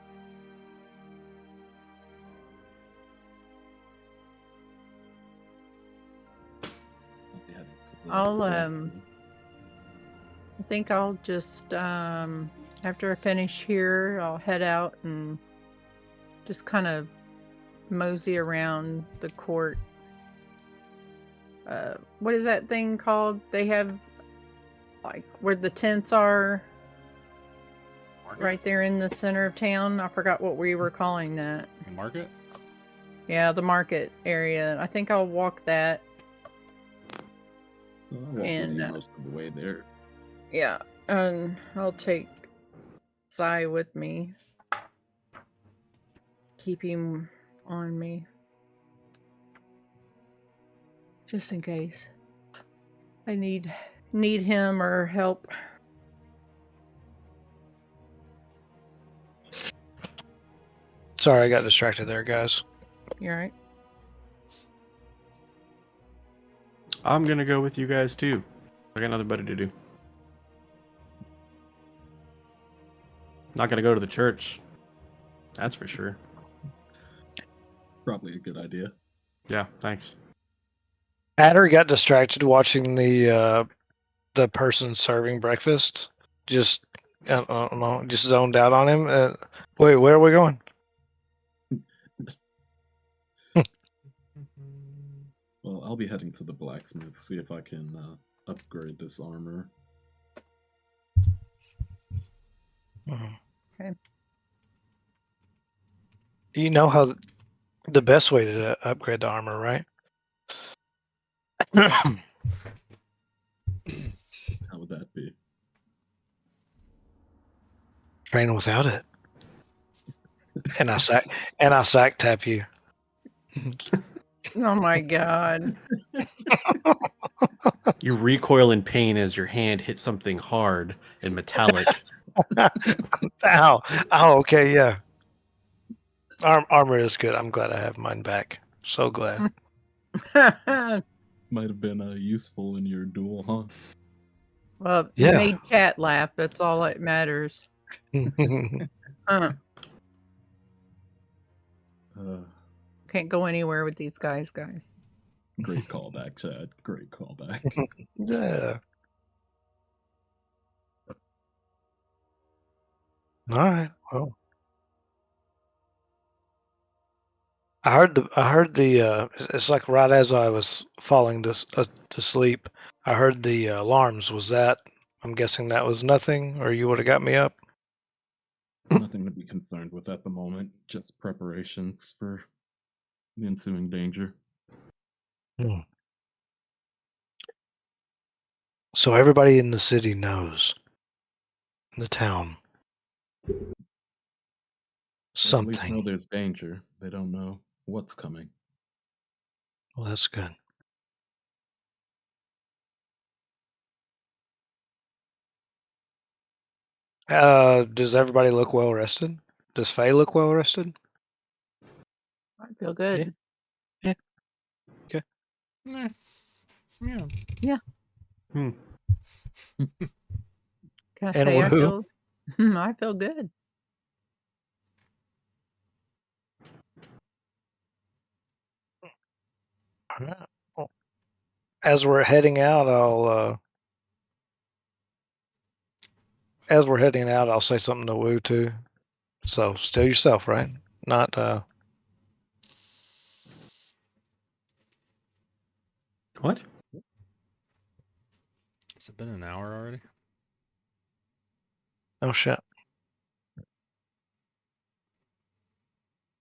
I think I'll just after I finish here, I'll head out and just kind of mosey around the court. What is that thing called? They have like where the tents are right there in the center of town. I forgot what we were calling that. Market? Yeah, the market area. I think I'll walk that. I'll walk with And, you most of the way there. Yeah, and I'll take Sai with me. Keep him on me. Just in case I need him or help. Sorry, I got distracted there, guys. You all right? I'm gonna go with you guys too. I got nothing better to do. Not gonna go to the church. That's for sure. Probably a good idea. Yeah, thanks. Adder got distracted watching the person serving breakfast. Just I don't know, just zoned out on him. Wait, where are we going? Well, I'll be heading to the blacksmith, see if I can upgrade this armor. Okay. You know how the best way to upgrade the armor, right? How would that be? Train without it. And I sack tap you. Oh my god. You recoil in pain as your hand hits something hard and metallic. Ow. Oh, okay, yeah. Armor is good. I'm glad I have mine back. So glad. Might have been useful in your duel, huh? Well, Yeah. you made chat laugh. That's all that matters. Uh, Can't go anywhere with these guys. great callback, Chad. Great callback. Yeah. All right. Well, I heard the. It's like right as I was falling to sleep, I heard the alarms. Was that? I'm guessing that was nothing, or you would have got me up. Nothing to be concerned with at the moment. Just preparations for the ensuing danger. So everybody in the city knows. In the town. They at least Something. know there's danger. They don't know what's coming. Well, that's good. Does everybody look well rested? Does Faye look well rested? I feel good. Yeah. Yeah. Hmm. Can I And say I woohoo. feel I feel good. All right. Well, as we're heading out, I'll say something to Woo too. So still yourself, right? Not What? Has it been an hour already? oh shit.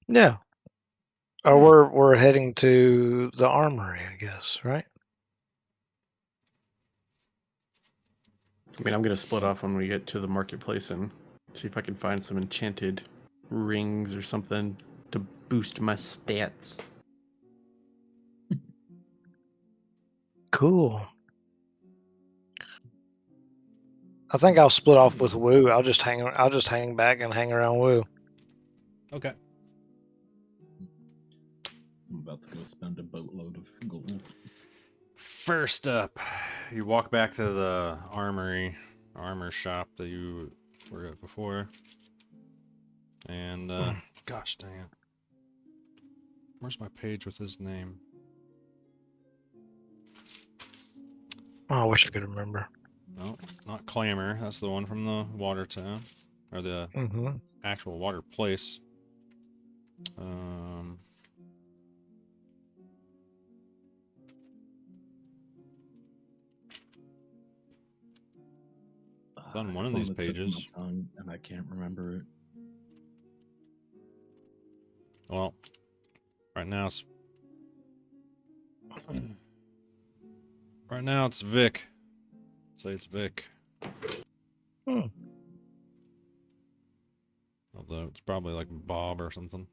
Yeah. Or we're heading to the armory, I guess, right? I mean, I'm gonna split off when we get to the marketplace and see if I can find some enchanted rings or something to boost my stats. Cool. I think I'll split off with Woo. I'll just hang back and hang around Woo. Okay. I'm about to go spend a boatload of gold. First up, you walk back to the armor shop that you were at before. And, gosh dang it. Where's my page with his name? Oh, I wish I could remember. No, not Clamor. That's the one from the water town. Or the actual water place. It's on one of these the tip of my pages. tongue, and I can't remember it. Well, right now it's Vic. Say it's Vic. Although it's probably like Bob or something.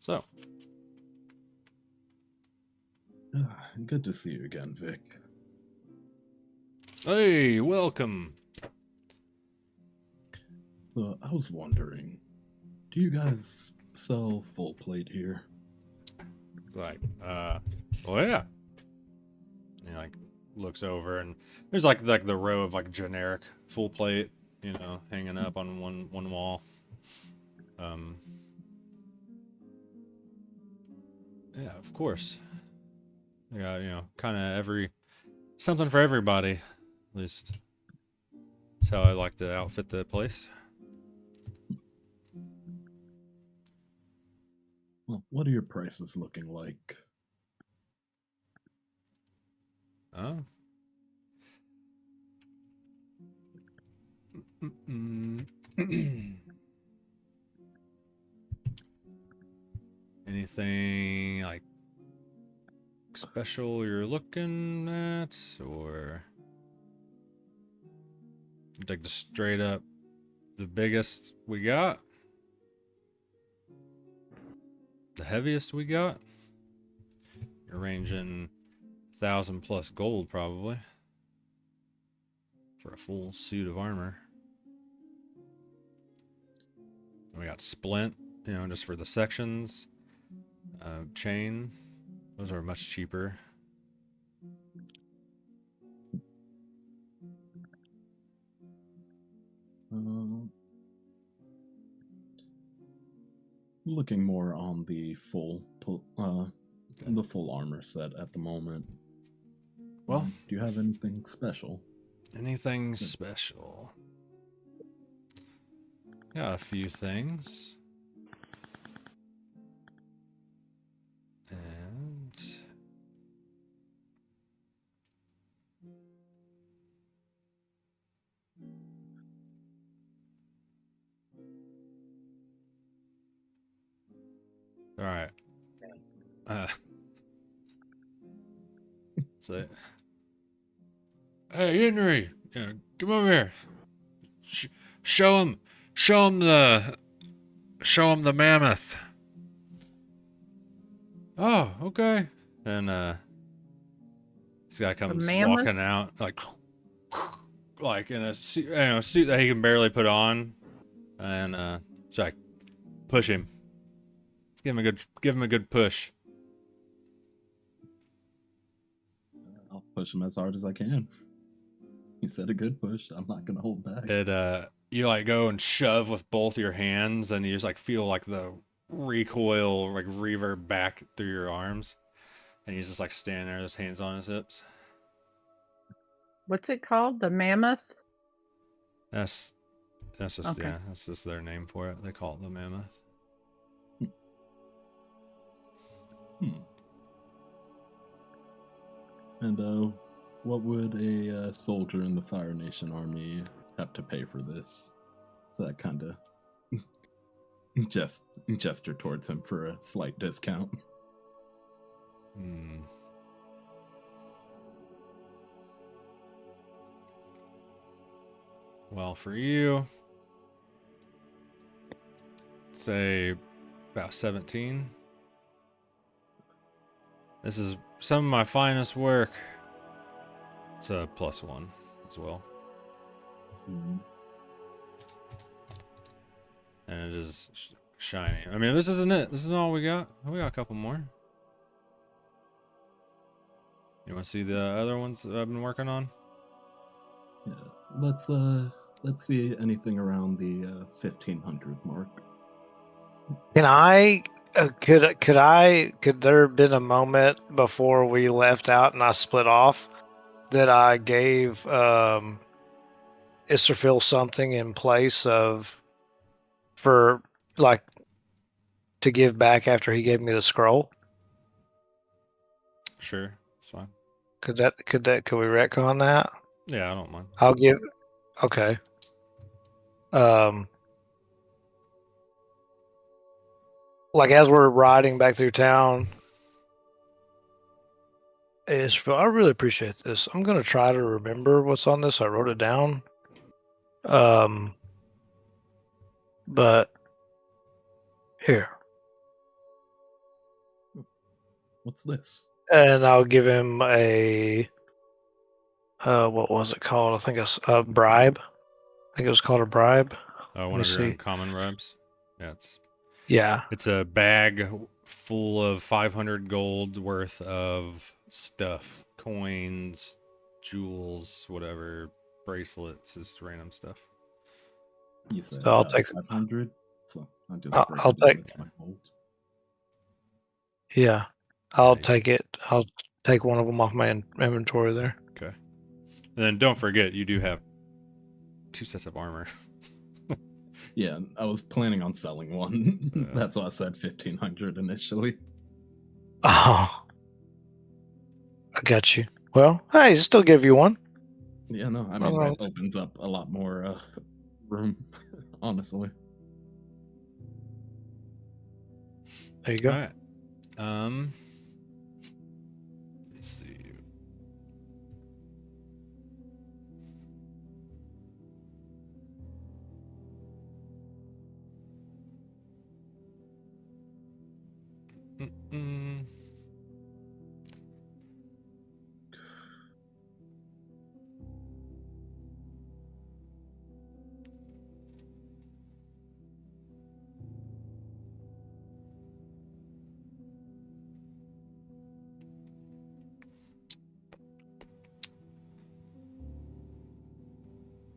So. Good to see you again, Vic. Hey, welcome. So I was wondering, do you guys sell full plate here? Like, oh yeah. And he like looks over and there's like the row of like generic full plate, you know, hanging up on one wall. Yeah, of course. Yeah, kind of something for everybody. At least that's how I like to outfit the place. Well, what are your prices looking like? Oh. Anything like special you're looking at, or like the straight up the biggest we got, the heaviest we got? You're ranging 1,000 plus gold probably for a full suit of armor. And we got splint, just for the sections. Chain, those are much cheaper. Looking more on the full armor set at the moment. Well, do you have anything special? Anything special? Got a few things. And all right. So, hey, Henry, come over here. Show him the mammoth. Oh, okay. And this guy comes walking out like in a suit that he can barely put on, and it's like, push him. Let's give him a good push. I'll push him as hard as I can. He said a good push. I'm not gonna hold back. You like go and shove with both your hands, and you just like feel like the recoil like reverb back through your arms, and he's just like standing there, his hands on his hips. What's it called? The mammoth? That's just Okay. that's just their name for it. They call it the mammoth. And what would a soldier in the Fire Nation army have to pay for this? So that kind of gesture towards him for a slight discount. Well, for you, say about 17. This is some of my finest work. It's a +1 as well. And it is shiny. I mean, this isn't it. This isn't all we got. We got a couple more. You want to see the other ones that I've been working on? Yeah, let's see anything around the 1500 mark. Can I? Could there have been a moment before we left out and I split off that I gave Israfil something in place for like to give back after he gave me the scroll? Sure, it's fine. Could we retcon that? Yeah, I don't mind. I'll give. Okay. Like as we're riding back through town, Israfil, I really appreciate this. I'm gonna try to remember what's on this. I wrote it down. But here. What's this? And I'll give him a what was it called? I think it's a bribe. I think it was called a bribe. One of your uncommon bribes. Yeah, it's a bag full of 500 gold worth of stuff, coins, jewels, whatever, bracelets, just random stuff. You said so I'll take 500. So I'll take. Yeah. I'll Yeah. take it. I'll take one of them off my inventory there. Okay. And then don't forget, you do have 2 sets of armor. Yeah, I was planning on selling one. Yeah. That's why I said 1,500 initially. Oh, I got you. Well, hey, still give you one. Yeah, no, I mean, that opens up a lot more room, honestly. There you go. All right. Let's see. Mm-mm.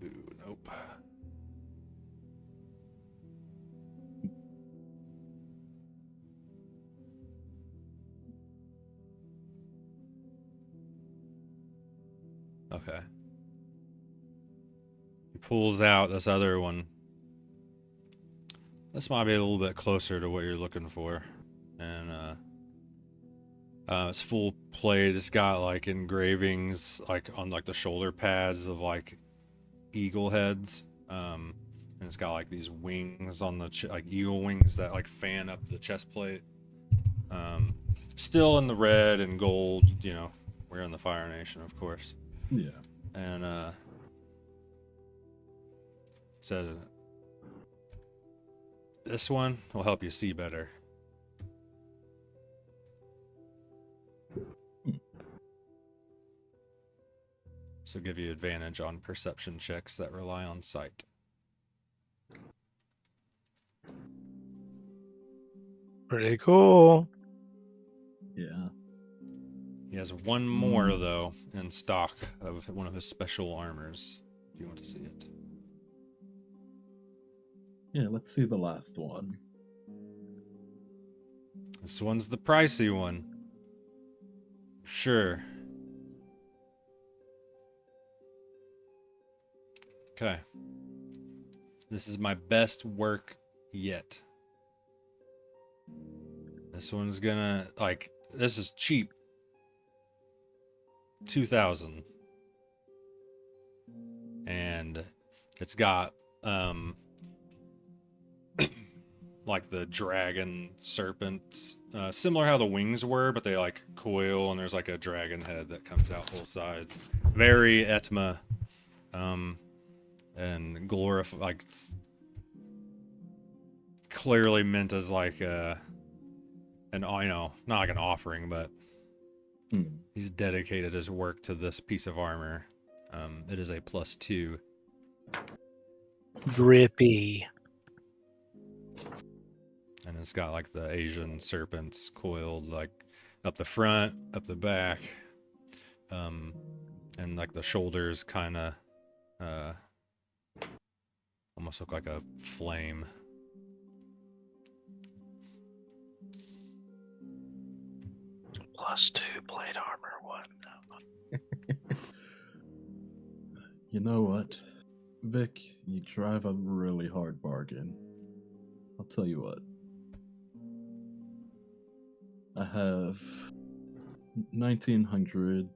Ooh, nope. Okay. He pulls out this other one. This might be a little bit closer to what you're looking for. And it's full plate. It's got like engravings like on like the shoulder pads of like eagle heads. And it's got like these wings on the like eagle wings that like fan up the chest plate. Still in the red and gold, you know. We're in the Fire Nation, of course. Yeah. And said this one will help you see better. So give you advantage on perception checks that rely on sight. Pretty cool. Yeah. He has one more though in stock of one of his special armors. If you want to see it. Yeah, let's see the last one. This one's the pricey one. Sure. Okay. This is my best work yet. This one's gonna, like, this is cheap. 2,000. And it's got, like the dragon serpents, similar how the wings were, but they like coil and there's like a dragon head that comes out both sides. Very Etma, and glorify, like it's clearly meant as like an, you know, not like an offering, but he's dedicated his work to this piece of armor. It is a +2. Drippy. And it's got like the Asian serpents coiled like up the front, up the back, and like the shoulders kind of almost look like a flame. +2 plate armor. What? You know what, Vic? You drive a really hard bargain. I'll tell you what. I have 1,900,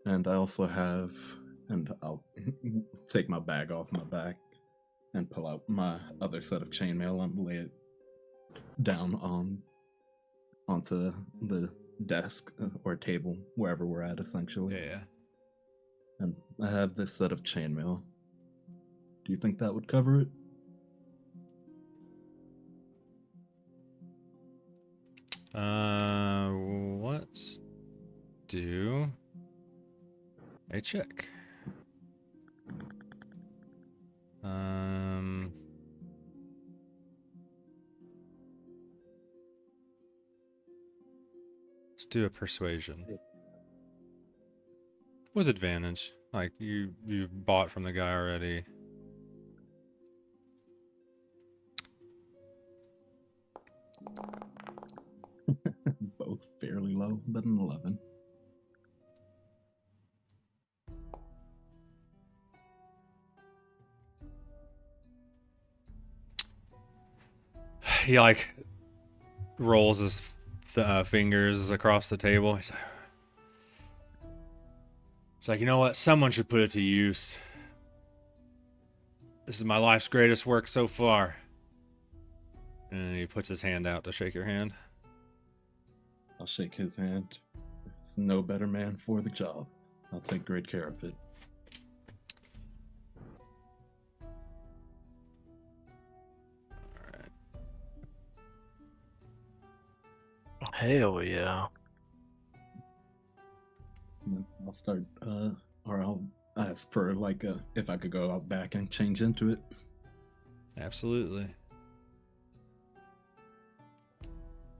and I also have, and I'll take my bag off my back and pull out my other set of chainmail and lay it down onto the desk or table, wherever we're at, essentially. Yeah. And I have this set of chainmail. Do you think that would cover it? Let's do a check. Let's do a persuasion. With advantage. Like you've bought from the guy already. fairly low, but an 11. He like rolls his fingers across the table. He's like, you know what? Someone should put it to use. This is my life's greatest work so far. And he puts his hand out to shake your hand. I'll shake his hand. It's no better man for the job. I'll take great care of it. Hell yeah. I'll start, or I'll ask for if I could go out back and change into it. Absolutely.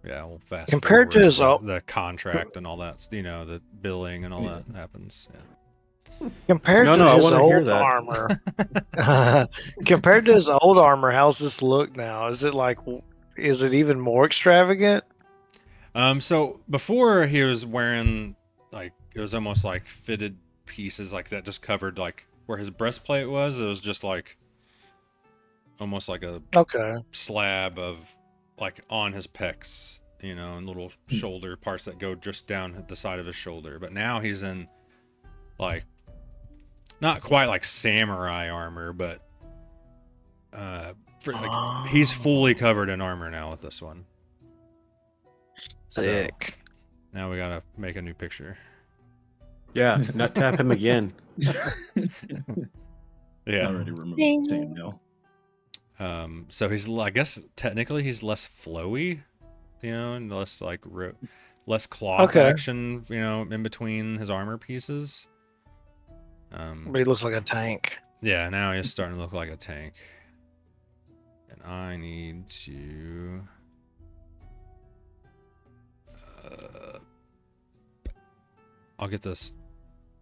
Yeah, we'll fast Compared to forward his the contract and all that, the billing and all that happens. Yeah. Compared No, to I his wanna hear old that. armor, compared to his old armor, how's this look now? Is it even more extravagant? So before he was wearing it was almost like fitted pieces like that, just covered like where his breastplate was. It was just like almost like a Okay. slab of like on his pecs, and little shoulder parts that go just down the side of his shoulder. But now he's in like not quite like samurai armor, but he's fully covered in armor now with this one. Sick. So, now we gotta make a new picture. Yeah, nut tap him again. Yeah. Already removed chainmail. So I guess technically he's less flowy, and less like less cloth action, in between his armor pieces. But he looks like a tank. Yeah, now he's starting to look like a tank. And I need to I'll get this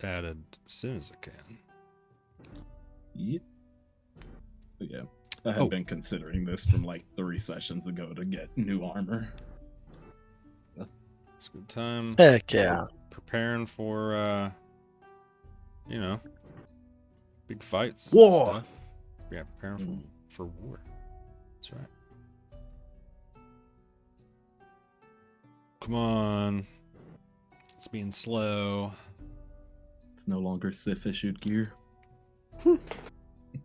added as soon as I can. Yep. But yeah, I had been considering this from like 3 sessions ago to get new armor. It's a good time. Heck yeah. Preparing for, big fights. War. And stuff. Yeah, preparing for war. That's right. Come on. It's being slow. It's no longer Sith issued gear.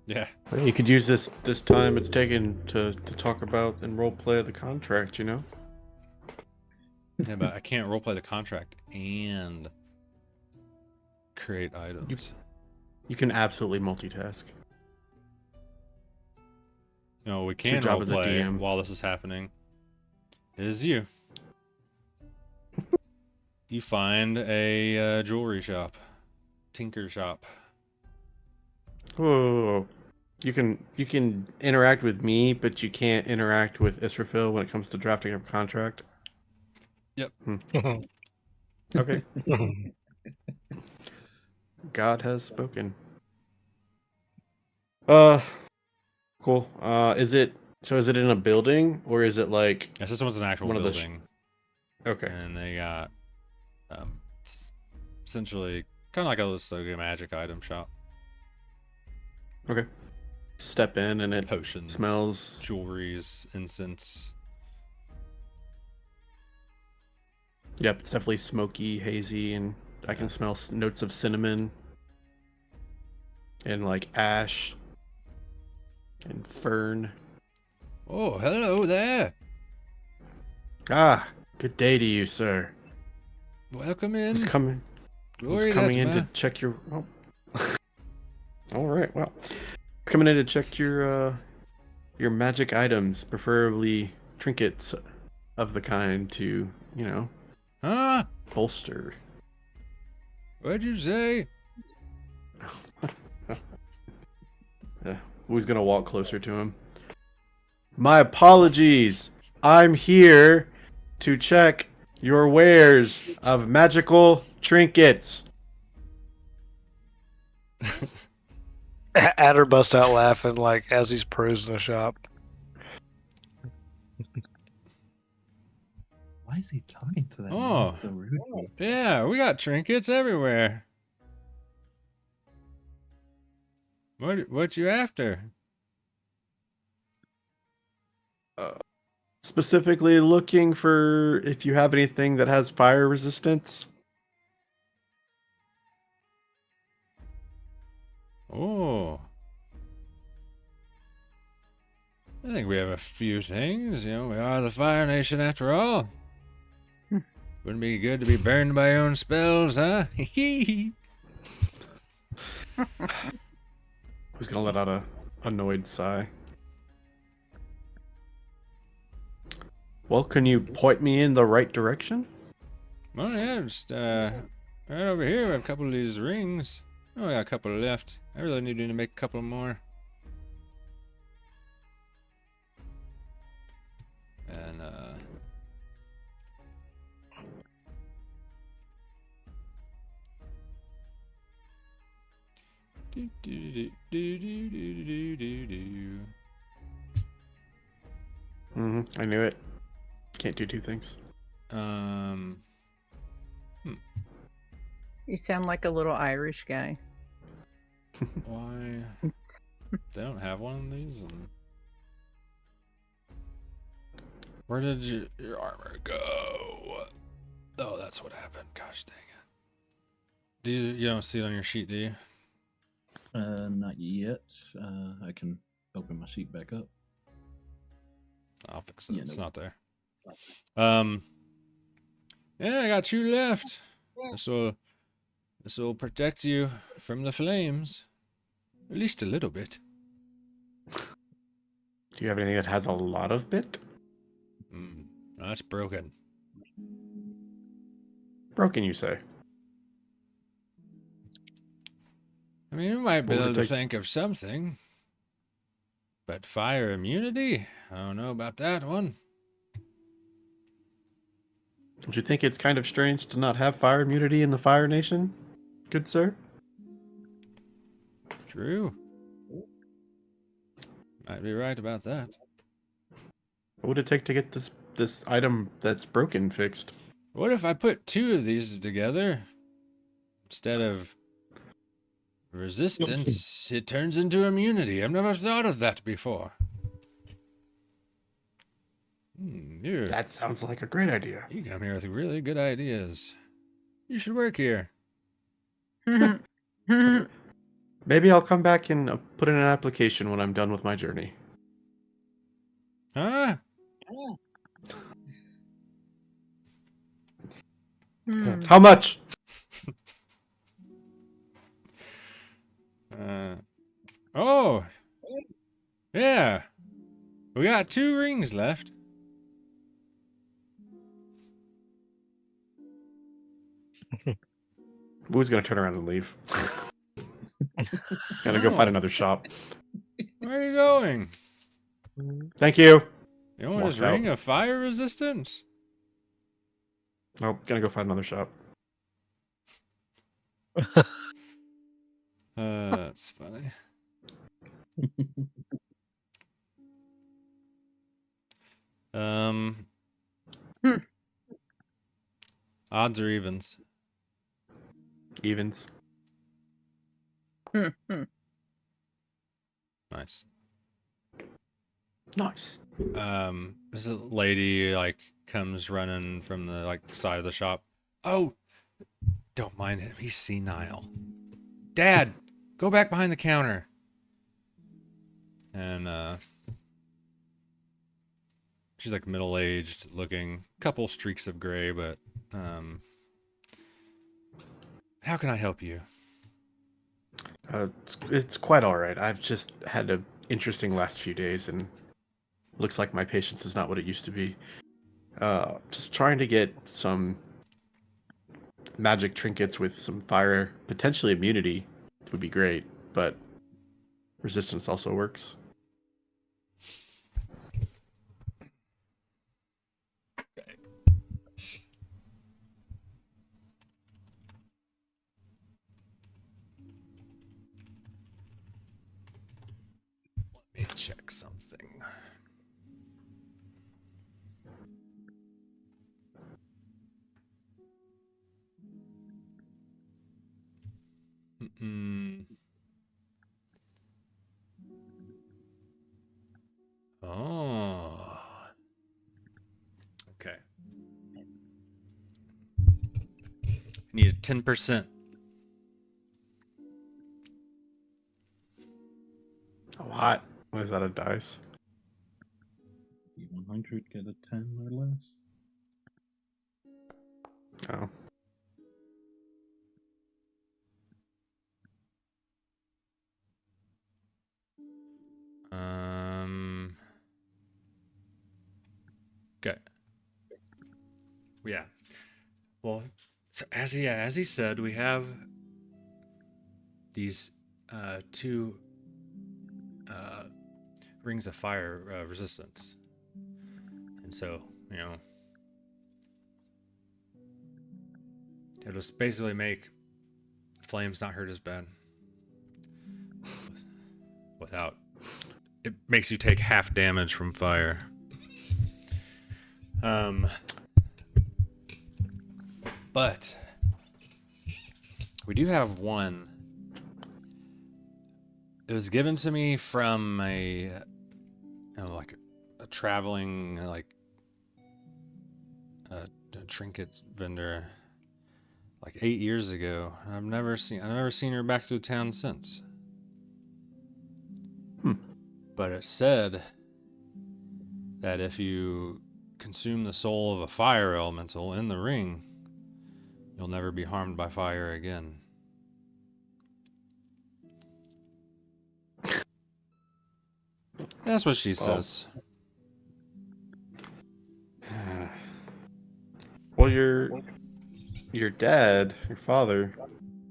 Yeah. Well, you could use this time it's taken to talk about and roleplay the contract, Yeah, but I can't roleplay the contract and create items. You can absolutely multitask. No, we your can job as a roleplay DM. while this is happening. It is you. You find a jewelry shop, tinker shop. Whoa. You can interact with me, but you can't interact with Israfil when it comes to drafting a contract. Yep. Okay. God has spoken. Cool. Is it in a building or is it like Yes, this one's an actual one of the building. okay. And they got essentially kind of like a magic item shop. Okay. Step in and it Potions, smells jewelries, incense. Yep, it's definitely smoky, hazy, and I can smell notes of cinnamon and like ash and fern. Oh, hello there. Ah, good day to you, sir. Welcome in. Was coming in to check your. Oh. All right. Well, coming in to check your magic items, preferably trinkets of the kind to Huh? bolster. What'd you say? Who's gonna walk closer to him? My apologies. I'm here to check your wares of magical trinkets. Adder busts out laughing like as he's perusing the shop. Why is he talking to that Oh. man so rudely? Yeah, we got trinkets everywhere. What you after? Specifically looking for if you have anything that has fire resistance. Oh. I think we have a few things. You know, we are the Fire Nation after all. Wouldn't be good to be burned by your own spells, huh? Who's gonna let out a annoyed sigh? Well, can you point me in the right direction? Well, yeah, just right over here. We have a couple of these rings. Oh, we got a couple left. I really need to make a couple more. And do do do do do do do do. I knew it. Can't do two things. You sound like a little Irish guy. Why? They don't have one of these. Where did your armor go? Oh, that's what happened. Gosh dang it. You don't see it on your sheet, do you? Not yet. I can open my sheet back up. I'll fix it. Yeah, It's no. not there. Yeah, I got two left. This will protect you from the flames. At least a little bit. Do you have anything that has a lot of bit? That's broken. Broken, you say? I mean, you might be What would able it to take? think of something. But fire immunity? I don't know about that one. Don't you think it's kind of strange to not have fire immunity in the Fire Nation, good sir? True. Might be right about that. What would it take to get this item that's broken fixed? What if I put two of these together? Instead of resistance, it turns into immunity. I've never thought of that before. That sounds like a great idea. You come here with really good ideas. You should work here. Maybe I'll come back and put in an application when I'm done with my journey. Huh? How much? Oh! Yeah! We got 2 rings left. Woo's gonna turn around and leave. Gotta go find another shop. Where are you going? Thank you. You want Walks this ring of fire resistance? Nope, gonna go find another shop. That's funny. Odds or evens? Evens. Nice. Nice. This lady comes running from the side of the shop. Oh, don't mind him. He's senile. Dad, go back behind the counter. And she's middle-aged looking, couple streaks of gray, but how can I help you? It's quite all right. I've just had an interesting last few days, and looks like my patience is not what it used to be. Just trying to get some magic trinkets with some fire, potentially immunity would be great, but resistance also works. Let me check something. Oh. Okay. Need a 10%. A lot. What is that, a dice? D100 get a 10 or less. Oh. Okay. Yeah. Well, so as he said, we have these two rings of fire resistance, and so it'll just basically make flames not hurt as bad. Without, it makes you take half damage from fire. But we do have one. It was given to me from a traveling a trinkets vendor like 8 years ago. I've never seen her back through town since. But it said that if you consume the soul of a fire elemental in the ring, you'll never be harmed by fire again. That's what she says. Well, your dad, your father,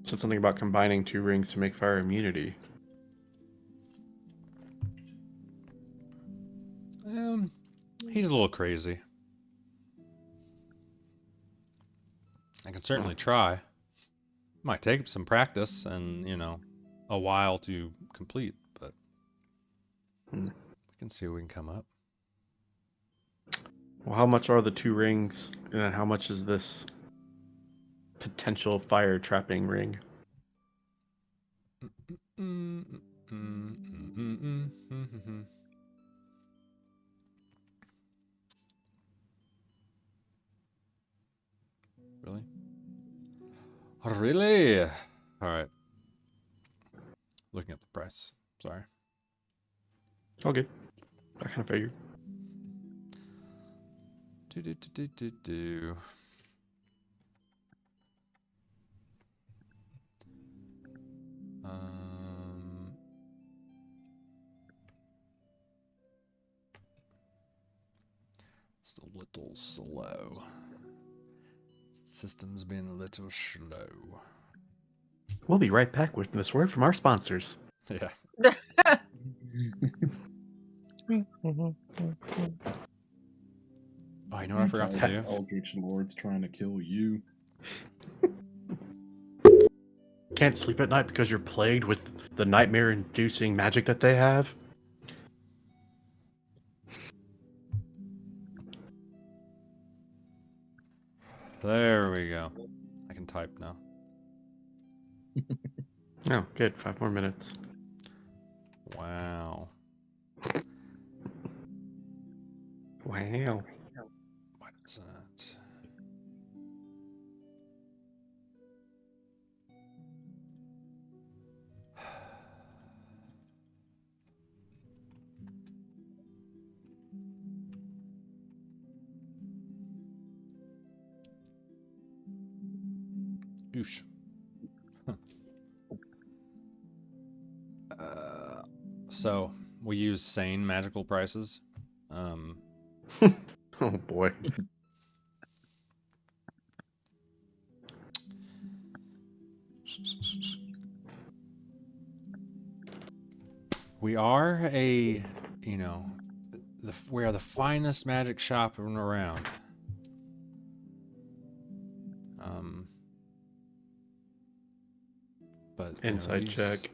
said something about combining 2 rings to make fire immunity. He's a little crazy. I can certainly try. Might take some practice and, a while to complete, but we can see what we can come up. Well, how much are the 2 rings, and how much is this potential fire trapping ring? Really? Really? All right. Looking at the price. Sorry. All good. I kind of figured. Do. It's a little slow. System's been a little slow. We'll be right back with this word from our sponsors. Yeah. Oh, you know what I forgot to do? Eldritch Lord's trying to kill you. Can't sleep at night because you're plagued with the nightmare-inducing magic that they have? There we go. I can type now. Oh, good. 5 more minutes. Wow. Wow. What is that? Oosh. So we use sane magical prices. Oh boy. We are we are the finest magic shop around. But Inside check.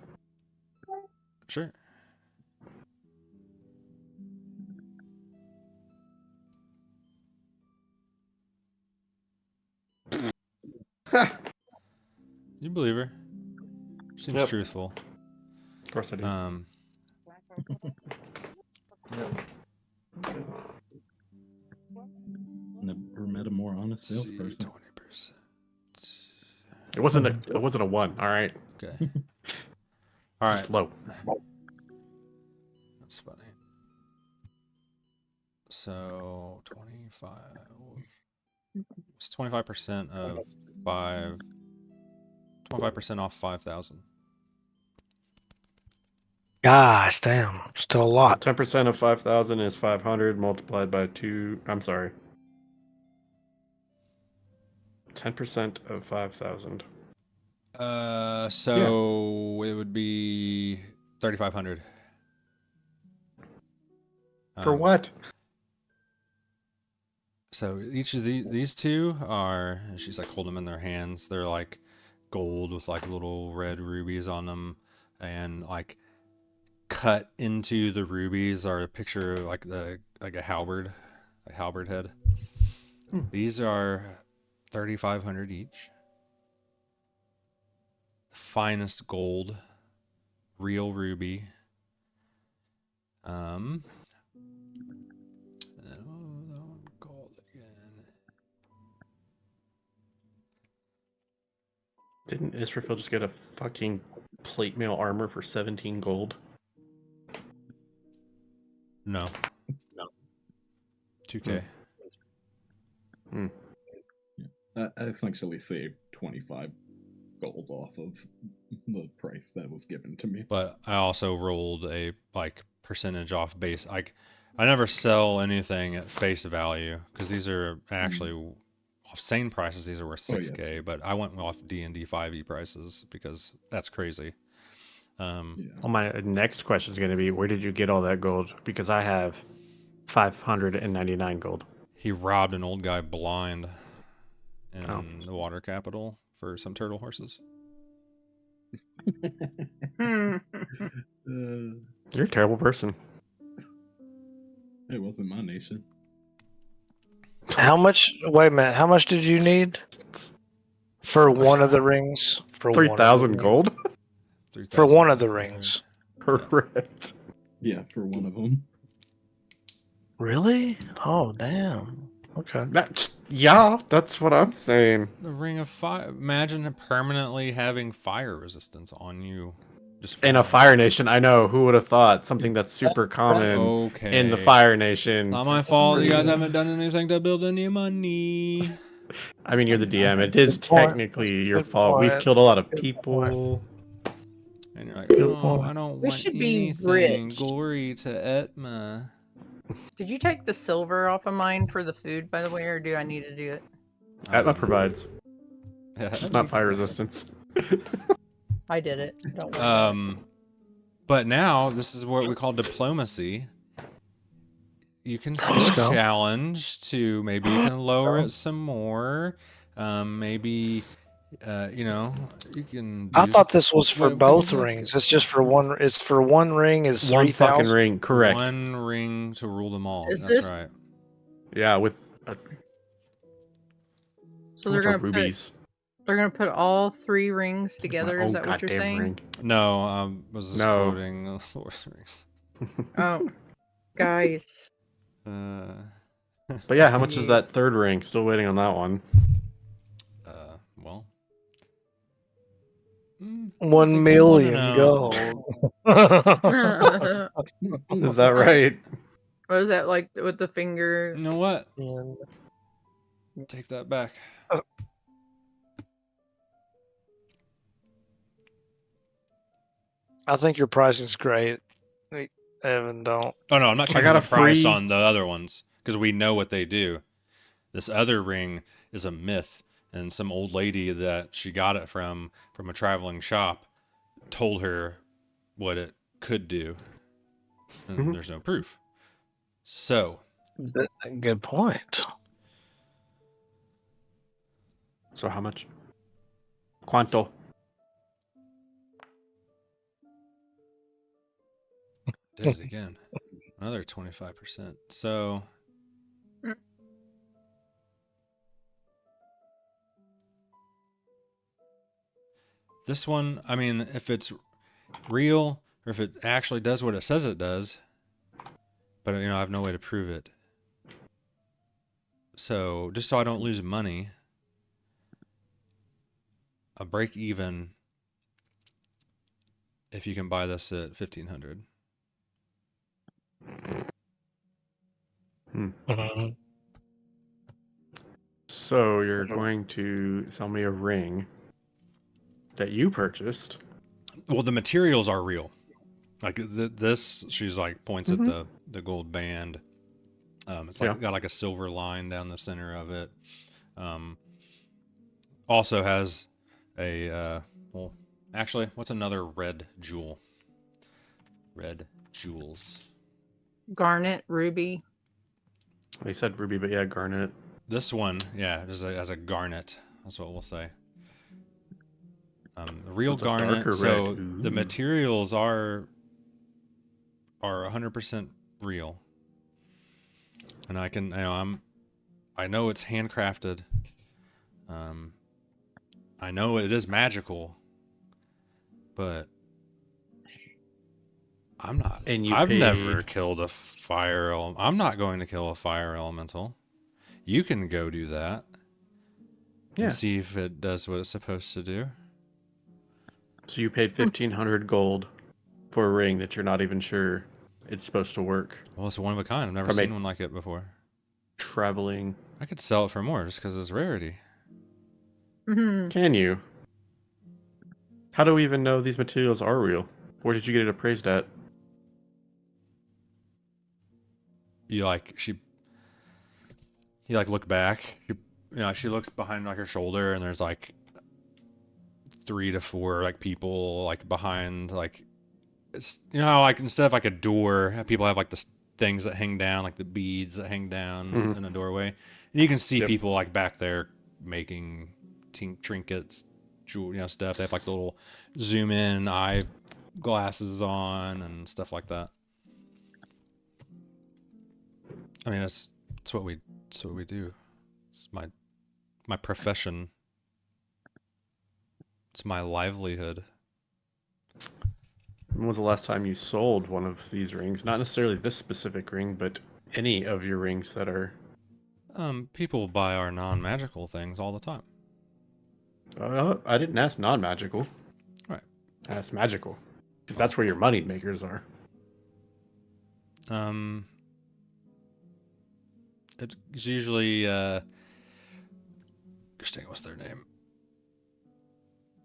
Sure. You believe her? Seems Yep. truthful. Of course I do. Never met a more honest salesperson. 20%. It wasn't a 1. All right. Okay. All right. Just low. That's funny. So 25. It's 25% of 5. 25% off 5,000. Gosh, damn, still a lot. 10% of 5,000 is 500 multiplied by 2. I'm sorry. 10% of 5,000. So it would be 3,500. For what? So each of these two are, and she's like holding them in their hands. They're like gold with like little red rubies on them, and like cut into the rubies are a picture of like a halberd head. These are 3,500 each. Finest gold, real ruby. Gold again. Didn't Israfil just get a fucking plate mail armor for 17 gold? No. 2K. I essentially saved 25 gold off of the price that was given to me. But I also rolled a like percentage off base. Like I never sell anything at face value because these are actually off sane prices. These are worth 6K, but I went off D&D 5e prices because that's crazy. Well, my next question is going to be, where did you get all that gold? Because I have 599 gold. He robbed an old guy blind in the water capital for some turtle horses. You're a terrible person. It wasn't my nation. How much? Wait a minute. How much did you need for one of the rings? For 3,000 gold? 3,000 For one of the rings. Correct. Yeah, for one of them. Really? Oh, damn. Okay. That's what I'm saying. The ring of fire. Imagine permanently having fire resistance on you. Just In a Fire Nation, I know. Who would have thought something that's super common in the Fire Nation? Not my fault. You guys haven't done anything to build any money. I mean, you're the DM. It is technically your fault. We've killed a lot of people. And you're like, oh, I don't We want should be anything. rich. Glory to Etma. Did you take the silver off of mine for the food, by the way, or do I need to do it? Atma provides. Yeah. It's not fire resistance. I did it. Don't worry. But now this is what we call diplomacy. You can Let's still go. challenge to maybe you can lower it some more. Maybe you can. I do thought this was for what both you like. rings. It's just for one. It's for one ring. Is One fucking 3,000. ring, correct. One ring to rule them all. Is That's this- right. Yeah, with a So they're bunch of gonna rubies. they're gonna put all 3 rings together. My Is own that what you're goddamn saying? ring. No, I was just No. quoting the Force rings. Oh, guys. But yeah, how much is that third ring? Still waiting on that one. Well. 1 million gold. Is that right? What is that like with the finger? You know what? And Take that back. I think your pricing's great. Evan, don't. Oh no, I'm not changing got a the price free- on the other ones because we know what they do. This other ring is a myth, and some old lady that she got it from a traveling shop told her what it could do, and there's no proof. So Good point. So how much? Quanto? did it again. Another 25%. So This one, I mean, if it's real or if it actually does what it says it does, but I have no way to prove it. So just so I don't lose money, a break even if you can buy this at 1,500. Mhm. So you're going to sell me a ring that you purchased. Well, the materials are real. Like this, she's like points at the gold band. It's like got like a silver line down the center of it. Also has a well, actually, what's another red jewel? Red jewels. Garnet, ruby. They said ruby, but yeah, garnet. This one, yeah, has a garnet. That's what we'll say. Real It's a garnet. darker So red. the Ooh. materials are 100% real, and I can, I know it's handcrafted. I know it is magical, but I'm not. And you I've paid... never killed a fire. I'm not going to kill a fire elemental. You can go do that. Yeah. And see if it does what it's supposed to do. So you paid 1,500 gold for a ring that you're not even sure it's supposed to work. Well, it's one of a kind. I've never From a seen one like it before. traveling. I could sell it for more just because it's rarity. Mhm. Can you? How do we even know these materials are real? Where did you get it appraised at? You look back. She looks behind like her shoulder, and there's like 3 to 4 like people like behind like it's how like instead of like a door, people have like the things that hang down, like the beads that hang down in a doorway. And you can see people like back there making trinkets, jewel, stuff. They have like the little zoom in eye glasses on and stuff like that. I mean, that's what we do. It's my profession. It's my livelihood. When was the last time you sold one of these rings? Not necessarily this specific ring, but any of your rings that are... People buy our non-magical things all the time. I didn't ask non-magical. Right. I asked magical. Because that's where your money makers are. It's usually Christine, what's their name?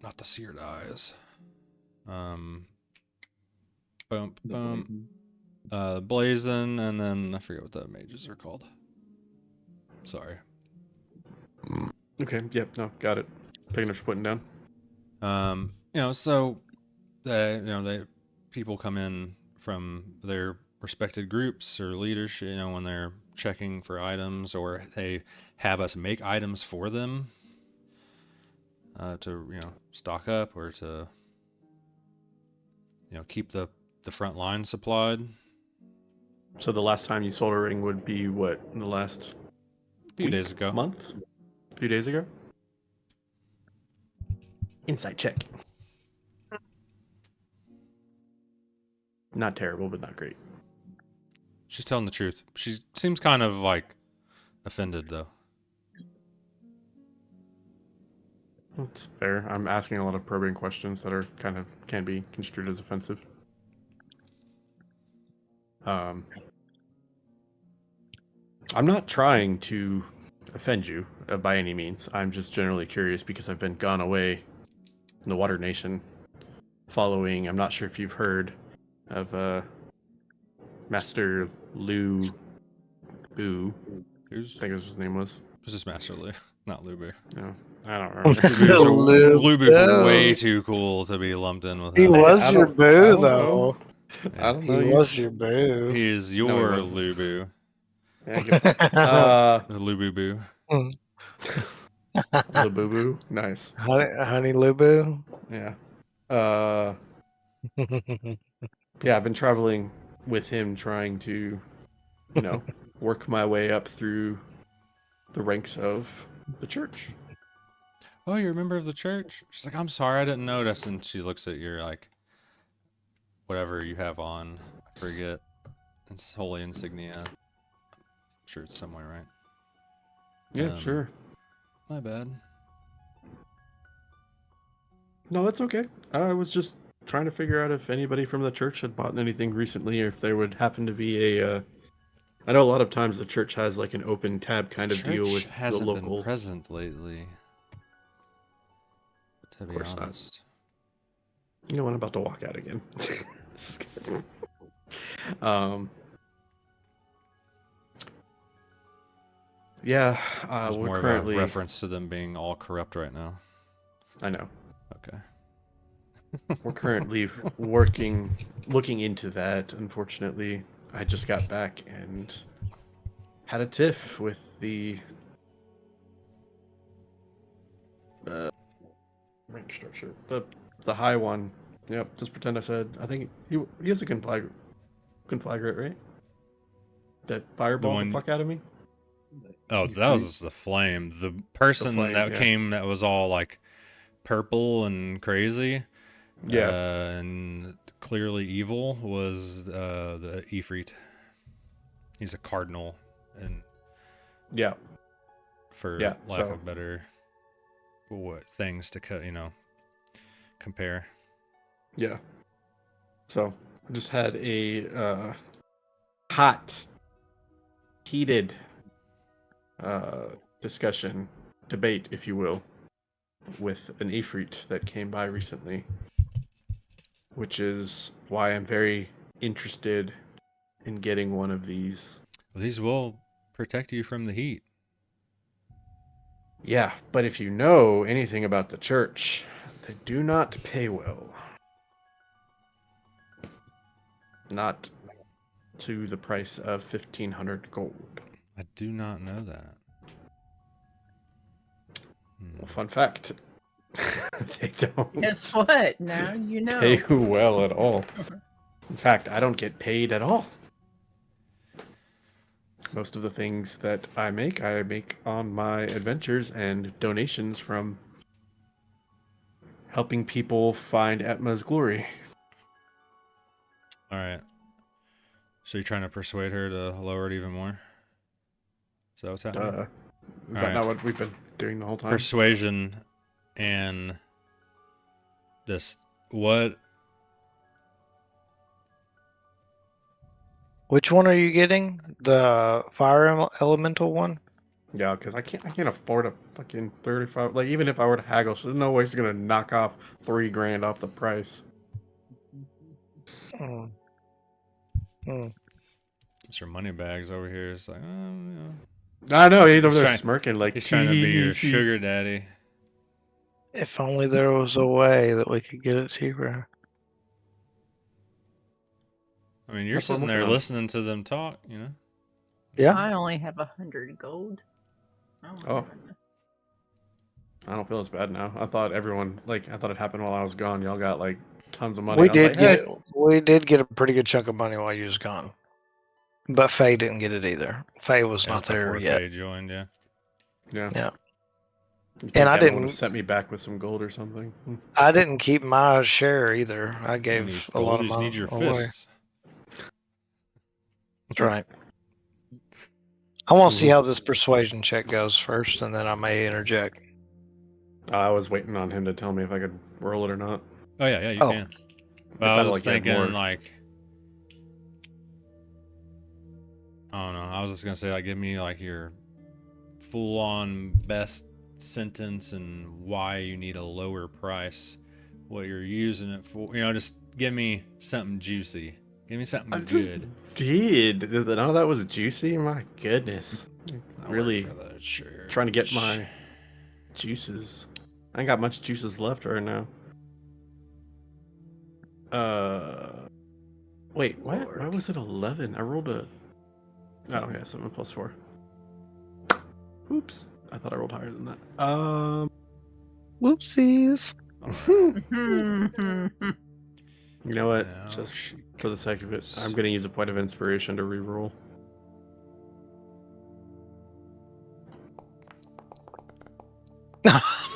Not the seared eyes. Blazon, and then I forget what the mages are called. Sorry. Okay, yep, no, got it. Picking up what you're putting down. So they people come in from their respected groups or leadership, when they're checking for items, or they have us make items for them to stock up, or to keep the front line supplied. So the last time you sold a ring would be what? In the last few days ago. Month? A few days ago? Insight check. Not terrible, but not great. She's telling the truth. She seems kind of like offended, though. That's fair. I'm asking a lot of probing questions that are can be construed as offensive. I'm not trying to offend you by any means. I'm just generally curious because I've been gone away in the Water Nation following, I'm not sure if you've heard of Master Lu Bu. I think was his name was. This is Master Lu, not Lubu. No, I don't remember. Lubu way too cool to be lumped in with him. He was I your don't- boo, though. I don't He know. was your boo. He's No, he your wasn't. Lubu. Yeah, the Lubu Boo. Labubu. Nice. Honey Lubu. Yeah. Yeah, I've been traveling with him trying to, work my way up through the ranks of the church. "Oh, you're a member of the church?" She's like, "I'm sorry, I didn't notice." And she looks at your like whatever you have on. I forget. It's holy insignia. I'm sure it's somewhere, right? Yeah, Um, sure. My bad. No, that's okay. I was just trying to figure out if anybody from the church had bought anything recently, or if there would happen to be a. I know a lot of times the church has like an open tab kind of deal Church with the hasn't been local. present lately, to be course not. honest. You know what? I'm about to walk out again. um. Yeah, It was we're more currently. of a reference to them being all corrupt right now. I know. Okay. We're currently looking into that. Unfortunately, I just got back and had a tiff with the rank structure. The high one. Yep. Just pretend I said. I think he has a conflagrate, right? That fireball the one- fuck out of me. Oh, You that freak. was the flame. The person flame, that yeah. came that was all like purple and crazy, Yeah. and clearly evil was the Ifrit. He's a cardinal, and Yeah. for Yeah, lack so- of better things to compare. Yeah. So I just had a heated discussion, debate, if you will, with an Ifrit that came by recently, which is why I'm very interested in getting one of these. These will protect you from the heat. Yeah, but if you know anything about the church, they do not pay well. Not to the price of 1,500 gold. I do not know that. Well, fun fact. They don't Guess what? Now you know. pay well at all. In fact, I don't get paid at all. Most of the things that I make on my adventures and donations from helping people find Atma's glory. All right. So you're trying to persuade her to lower it even more? Is that what's happening? Is that Alright. not what we've been doing the whole time? Persuasion and just what? Which one are you getting? The fire elemental one? Yeah, because I can't afford a fucking 35. Like, even if I were to haggle, so there's no way he's gonna knock off $3,000 off the price. Mm. Mm. It's your money bags over here. It's like, I know he's over He's there trying- smirking like he's trying to be your sugar daddy. If only there was a way that we could get it cheaper. I mean, you're That's what I'm sitting there working on. listening to them talk, you know? Yeah. I only have 100 gold. I don't Oh. have enough. I don't feel as bad now. I thought it happened while I was gone. Y'all got like tons of money. We I was did like, get "Hey." we did get a pretty good chunk of money while you was gone. But Faye didn't get it either. Faye was That not was there before yet. Faye joined, yeah. Yeah. Yeah. You think And I Emma would've didn't- sent me back with some gold or something. I didn't keep my share either. I You gave need a lot gold, of you just mine need your away. fists. That's right. I want to see Mhm. how this persuasion check goes first, and then I may interject. I was waiting on him to tell me if I could roll it or not. Oh, yeah, you Oh. can. It But I sounded was just like you had thinking, more. like, I don't know. I was just going to say, like, give me, like, your full-on best sentence and why you need a lower price, what you're using it for. You know, just give me something juicy. Give me something I just good. did. None of that was juicy. My goodness. I Really work for the church. trying to get my juices. I ain't got much juices left right now. Wait, what? Why Lord. was it 11? I rolled a. Oh yeah, 7 plus 4. Oops, I thought I rolled higher than that. Whoopsies. You know what? Now Just she for the sake of it, goes. I'm gonna use a point of inspiration to reroll.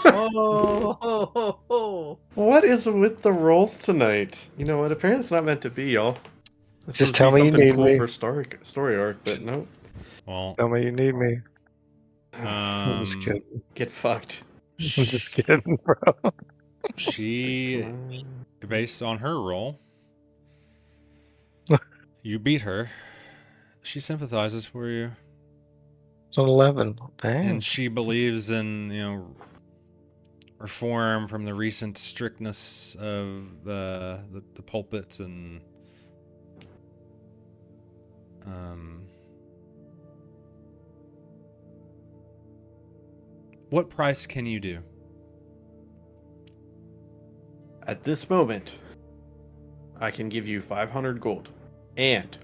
Oh, Oh, What is with the rolls tonight? You know what? Apparently it's not meant to be, y'all. This Just would tell be me you something need cool me. for story arc, but no. Well, Tell me you need me. I'm just um, kidding. Get fucked. I'm just kidding, bro. she, based on her role, you beat her. She sympathizes for you, It's an 11. Dang. and she believes in reform from the recent strictness of the pulpits and what price can you do? At this moment, I can give you 500 gold. And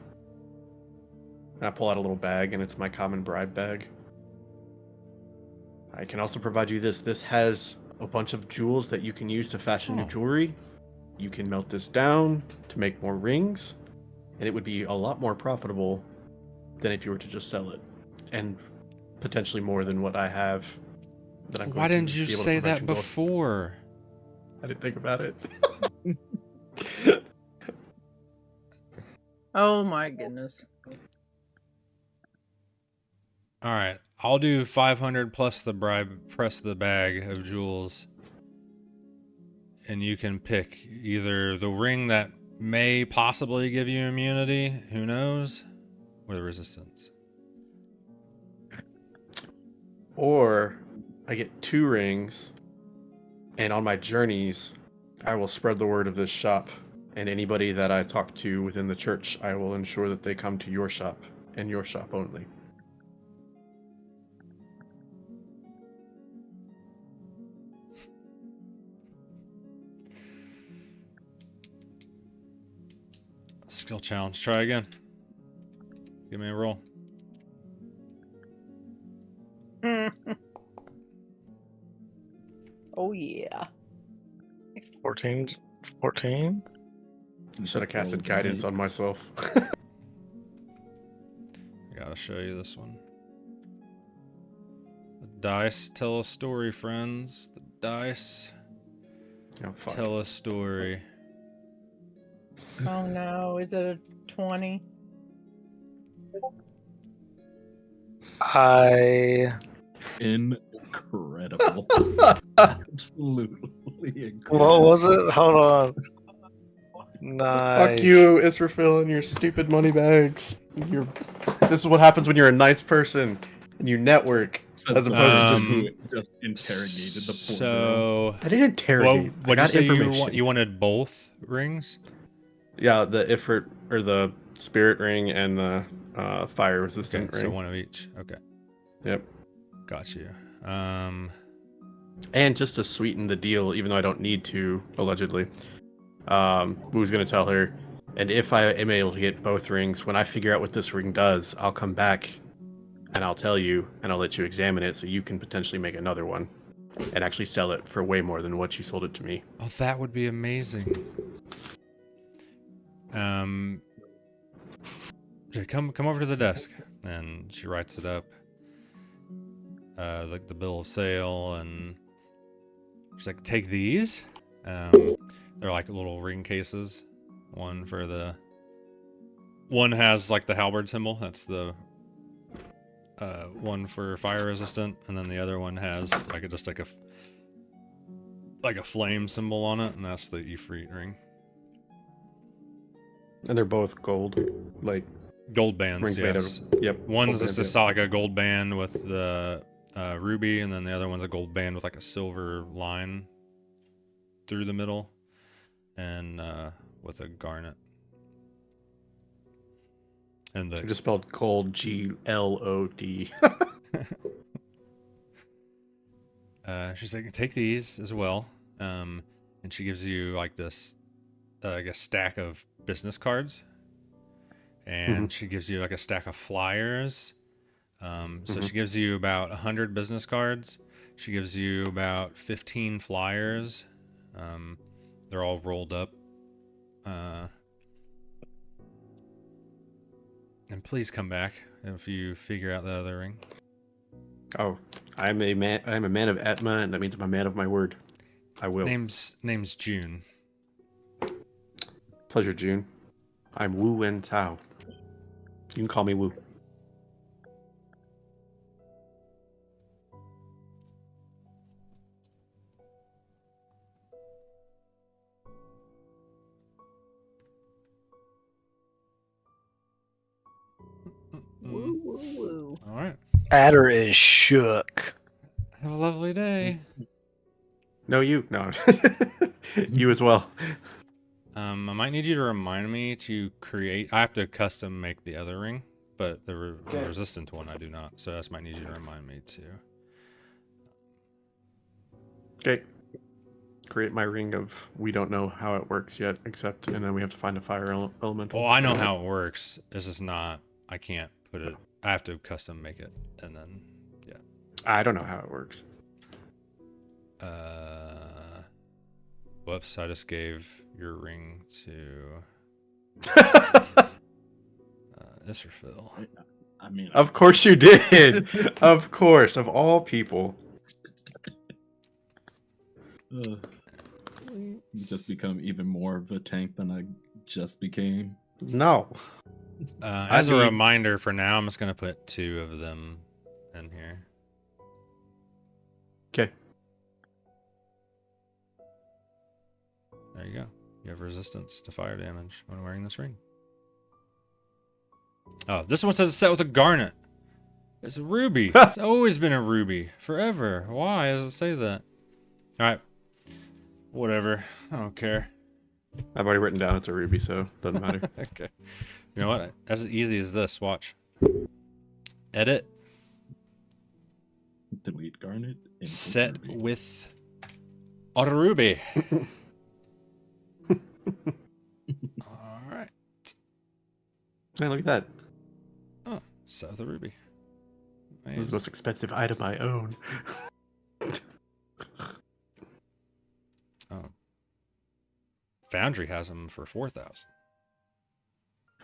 I pull out a little bag, and it's my common bribe bag. I can also provide you this. This has a bunch of jewels that you can use to fashion new jewelry. You can melt this down to make more rings, and it would be a lot more profitable than if you were to just sell it. And potentially more than what I have. That I'm Why going didn't to you be able to say provide that you gold. before? I didn't think about it. oh my goodness. All right, I'll do 500 plus the bribe, press the bag of jewels, and you can pick either the ring that may possibly give you immunity, who knows, or the resistance. Or I get 2 rings, and on my journeys, I will spread the word of this shop. And anybody that I talk to within the church, I will ensure that they come to your shop and your shop only. Skill challenge. Try again. Give me a roll. Oh yeah. 14. 14? Should have casted guidance on myself. I gotta show you this one. The dice tell a story, friends. The dice Oh, fuck. tell a story. Oh no, is it a 20? I Incredible. Absolutely What incredible. was it? Hold on. Nice. Fuck you, Israfil, and your stupid money bags. This is what happens when you're a nice person and you network, as opposed to just interrogated the poor girl. So I didn't interrogate. what did I you got say information. you wanted both rings? Yeah, the Ifrit or the spirit ring and the fire resistant Okay, ring. so one of each. Okay, Yep. got you. And just to sweeten the deal, even though I don't need to, allegedly, Wu's gonna tell her, and if I am able to get both rings, when I figure out what this ring does, I'll come back and I'll tell you, and I'll let you examine it so you can potentially make another one and actually sell it for way more than what you sold it to me. Oh, that would be amazing. Come over to the desk, and she writes it up. Like the bill of sale, and she's like, take these. They're like little ring cases. One has like the halberd symbol. That's the one for fire resistant, and then the other one has just like a flame symbol on it, and that's the Ifrit ring. And they're both gold, like Gold bands, rings yes. made of. Yep. One's gold just bands, like a gold band with the ruby, and then the other one's a gold band with like a silver line through the middle, and with a garnet. And I just spelled gold, GLOD. she's like, take these as well, and she gives you like this, I guess, stack of business cards, and she gives you like a stack of flyers. So she gives you about 100 business cards. She gives you about 15 flyers. They're all rolled up. And please come back if you figure out the other ring. Oh, I'm a man. I'm a man of Atma, and that means I'm a man of my word. I will. Name's June. Pleasure, June. I'm Wu Wen Tao. You can call me Wu. Woo woo woo. All right. Adder is shook. Have a lovely day. No, you. No. You as well. I might need you to remind me to create. I have to custom make the other ring, but the resistant one I do not. So I just might need you to remind me to. Okay. Create my ring of we don't know how it works yet, except, and then we have to find a fire elemental. Well, I know how it works. It's just not. I can't put it. I have to custom make it, and then yeah. I don't know how it works. Whoops! I just gave your ring to Israfil. I mean, Of course you did. Of course, of all people. you just become even more of a tank than I just became. No. As a need- reminder, for now, I'm just gonna put 2 of them in here. Okay. There you go. You have resistance to fire damage when wearing this ring. Oh, this one says it's set with a garnet. It's a ruby. It's always been a ruby. Forever. Why does it say that? Alright. Whatever. I don't care. I've already written down it's a ruby, so it doesn't matter. Okay. You know what? As easy as this. Watch. Edit. Delete garnet. and Set ruby. with a ruby. Alright. Hey, look at that. Oh, set with a ruby. This is the Nice. most expensive item I own. Oh. Foundry has them for 4,000.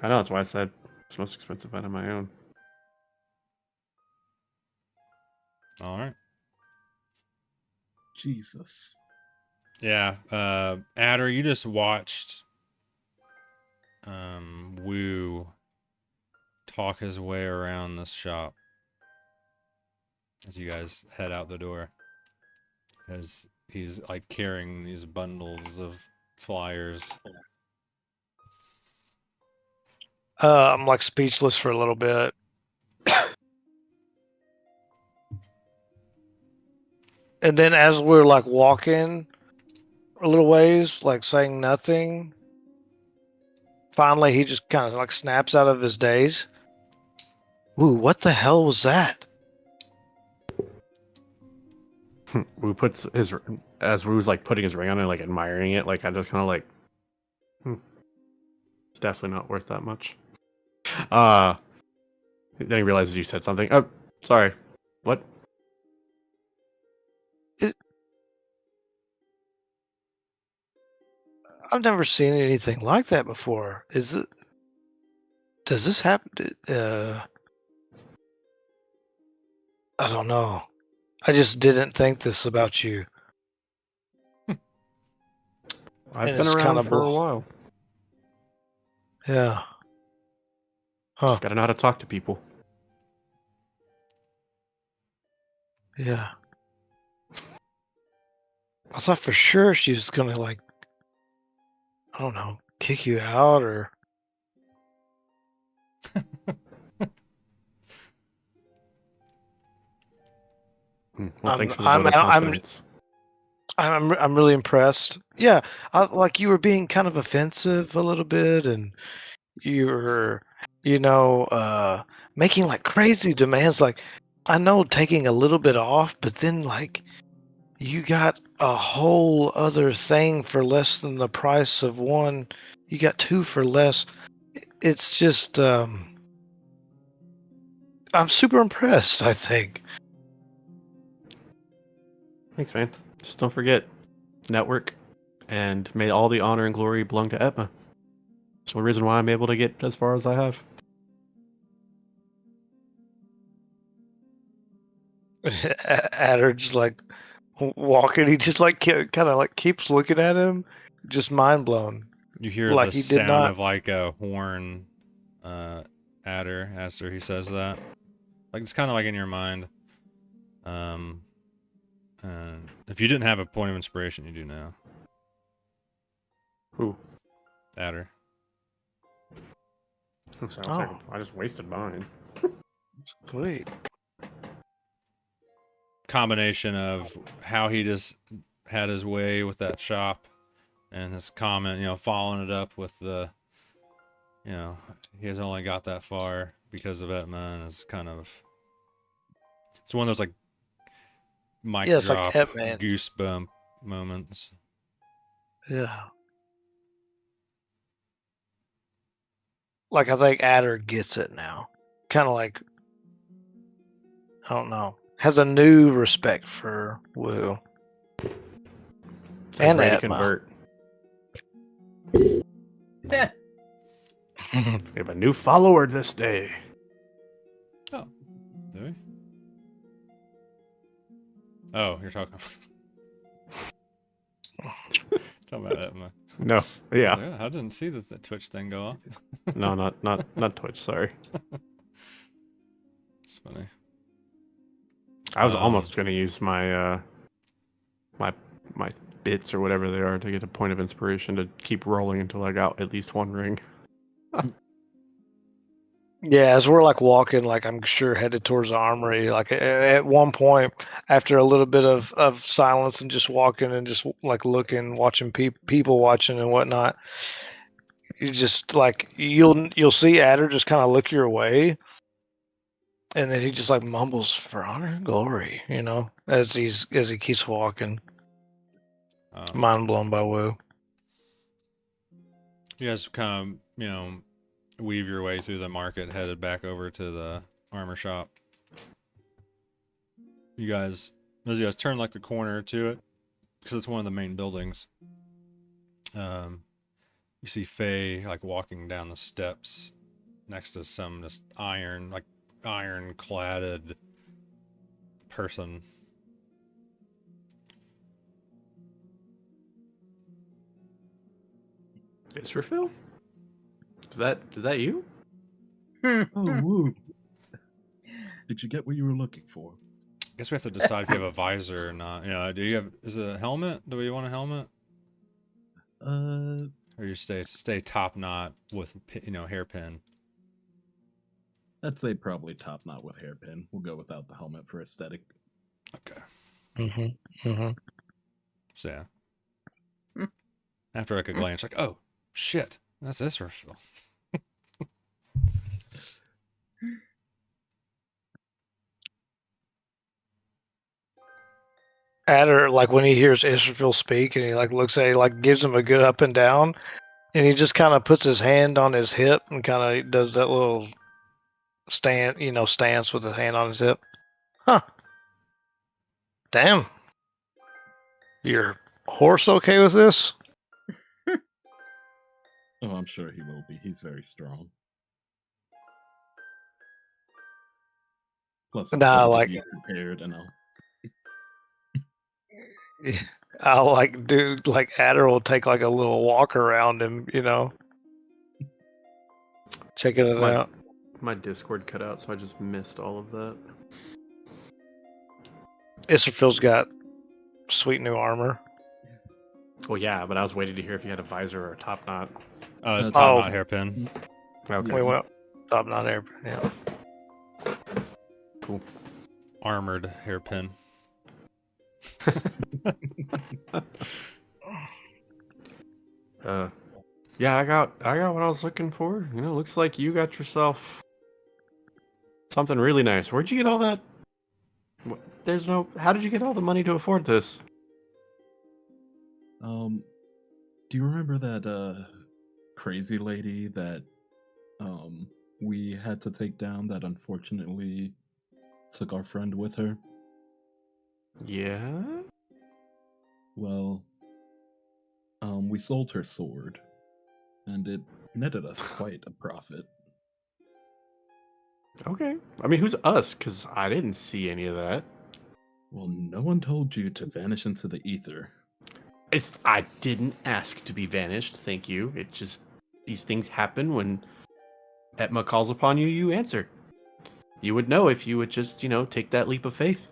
I know, that's why I said it's the most expensive item I own. All right. Jesus. Yeah. Adder, you just watched Wu talk his way around this shop as you guys head out the door. As he's like carrying these bundles of flyers. I'm like speechless for a little bit. And then as we're like walking a little ways, like saying nothing, finally he just kind of like snaps out of his daze. Ooh, what the hell was that? Wu puts his, as Wu's like putting his ring on and like admiring it, like I just kind of like, it's definitely not worth that much. Then he realizes you said something. Oh, sorry. What? I've never seen anything like that before. Is it? Does this happen? I don't know. I just didn't think this about you. I've And been it's around kinda for a bull- while. Yeah. Huh. Just gotta know how to talk to people. Yeah. I thought for sure she was gonna like, I don't know, kick you out or. Well, I'm- thanks for the I'm- vote of I'm- confidence. I'm really impressed. Yeah, like you were being kind of offensive a little bit, and you were, making like crazy demands. Like I know taking a little bit off, but then like you got a whole other thing for less than the price of one. You got 2 for less. It's just, I'm super impressed. I think. Thanks, man. Just don't forget, network, and may all the honor and glory belong to Etma. It's the only reason why I'm able to get as far as I have. Adder just like walking. He just like kind of like keeps looking at him, just mind blown. You hear Like the he did sound not. of like a horn, adder after he says that. Like it's kind of like in your mind. And if you didn't have a point of inspiration, you do now. Who? Adder. Sounds like Oh. I just wasted mine. Sweet. Combination of how he just had his way with that shop and his comment, following it up with the, he has only got that far because of Etna, and it's kind of, it's one of those like mic Yeah, it's like drop Ant-Man. goosebump moments. Yeah. Like I think Adder gets it now. Kind of like, I don't know, has a new respect for Wu. It's like And ready to Atma. convert. Yeah. We have a new follower this day. Oh, do we? Oh, you're talking. Talking about Etna. No, I was yeah, like, oh, I didn't see the Twitch thing go off. no, not Twitch. Sorry, It's funny. I was almost gonna use my my bits or whatever they are to get a point of inspiration to keep rolling until I got at least one ring. Yeah, as we're like walking, like I'm sure headed towards the armory, like at one point, after a little bit of silence and just walking and just like looking, watching people watching and whatnot, you just like you'll see Adder just kind of look your way, and then he just like mumbles for honor and glory, as he keeps walking, mind blown by Wu. You guys kind of, weave your way through the market, headed back over to the armor shop. As you guys turn like the corner to it, because it's one of the main buildings. You see Faye like walking down the steps next to some just iron-cladded person. Israfil? Is that you? Oh, woo. Did you get what you were looking for? I guess we have to decide if you have a visor or not. Is it a helmet? Do we want a helmet? Or you stay top knot with, hairpin? I'd say probably top knot with hairpin. We'll go without the helmet for aesthetic. Okay. So yeah. After like a glance, like, oh shit, that's Israfil. Adder, like when he hears Israfil speak and he like looks at it, like gives him a good up and down, and he just kind of puts his hand on his hip and kind of does that little stance with his hand on his hip. Huh. Damn. Your horse okay with this? Oh, I'm sure he will be. He's very strong. Plus, Nah, I'll like be prepared and I'll like do like Adder will take like a little walk around him, checking it out. My Discord cut out, so I just missed all of that. Israfil's got sweet new armor. Well, yeah, but I was waiting to hear if you had a visor or a top knot. Oh, it's Oh. top knot hairpin. Okay. We went top knot air. Yeah. Cool. Armored hairpin. Yeah, I got what I was looking for. Looks like you got yourself something really nice. Where'd you get all that? How did you get all the money to afford this? do you remember that crazy lady that we had to take down that unfortunately took our friend with her? Yeah. Well, we sold her sword, and it netted us quite a profit. Okay. I mean, who's us? Because I didn't see any of that. Well, no one told you to vanish into the ether. I didn't ask to be vanished, thank you. It just these things happen when Etma calls upon you, you answer. You would know if you would just, take that leap of faith.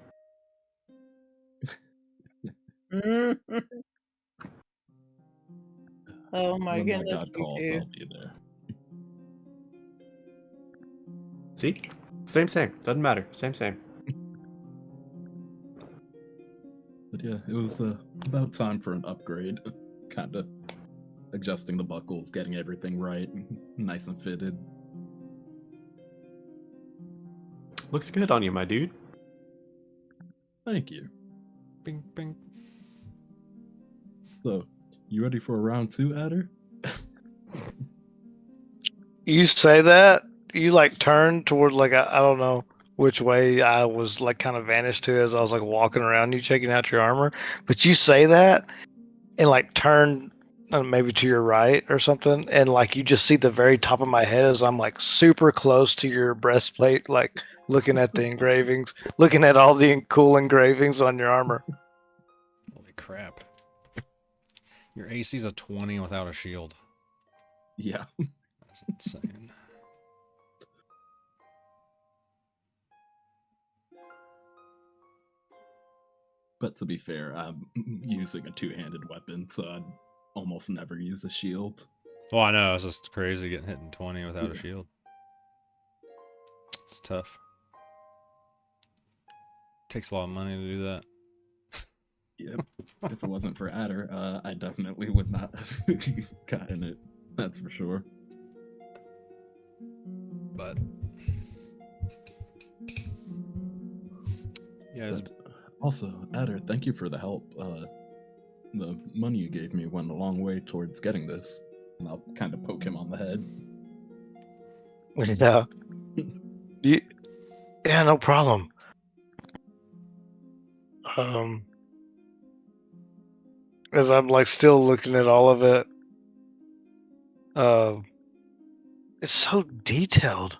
Oh my When my goodness, god you calls, two. I'll be there. See? Same. Doesn't matter. Same. But yeah, it was about time for an upgrade. Kind of adjusting the buckles, getting everything right, nice and fitted. Looks good on you, my dude. Thank you. Bing, bing. So, you ready for a round 2, Adder? You say that, you like turn toward like I don't know which way I was like kind of vanished to as I was like walking around you checking out your armor, but you say that and like turn maybe to your right or something, and like you just see the very top of my head as I'm like super close to your breastplate, like looking at the engravings, looking at all the cool engravings on your armor. Holy crap. Your AC's a 20 without a shield. Yeah. That's insane. But to be fair, I'm using a two-handed weapon, so I'd almost never use a shield. Well, I know. It's just crazy getting hit in 20 without Yeah. a shield. It's tough. Takes a lot of money to do that. Yep. If it wasn't for Adder, I definitely would not have gotten it. That's for sure. But yeah, it's, But also, Adder, thank you for the help. The money you gave me went a long way towards getting this. And I'll kind of poke him on the head. Yeah. Yeah, no problem. As I'm like still looking at all of it, it's so detailed,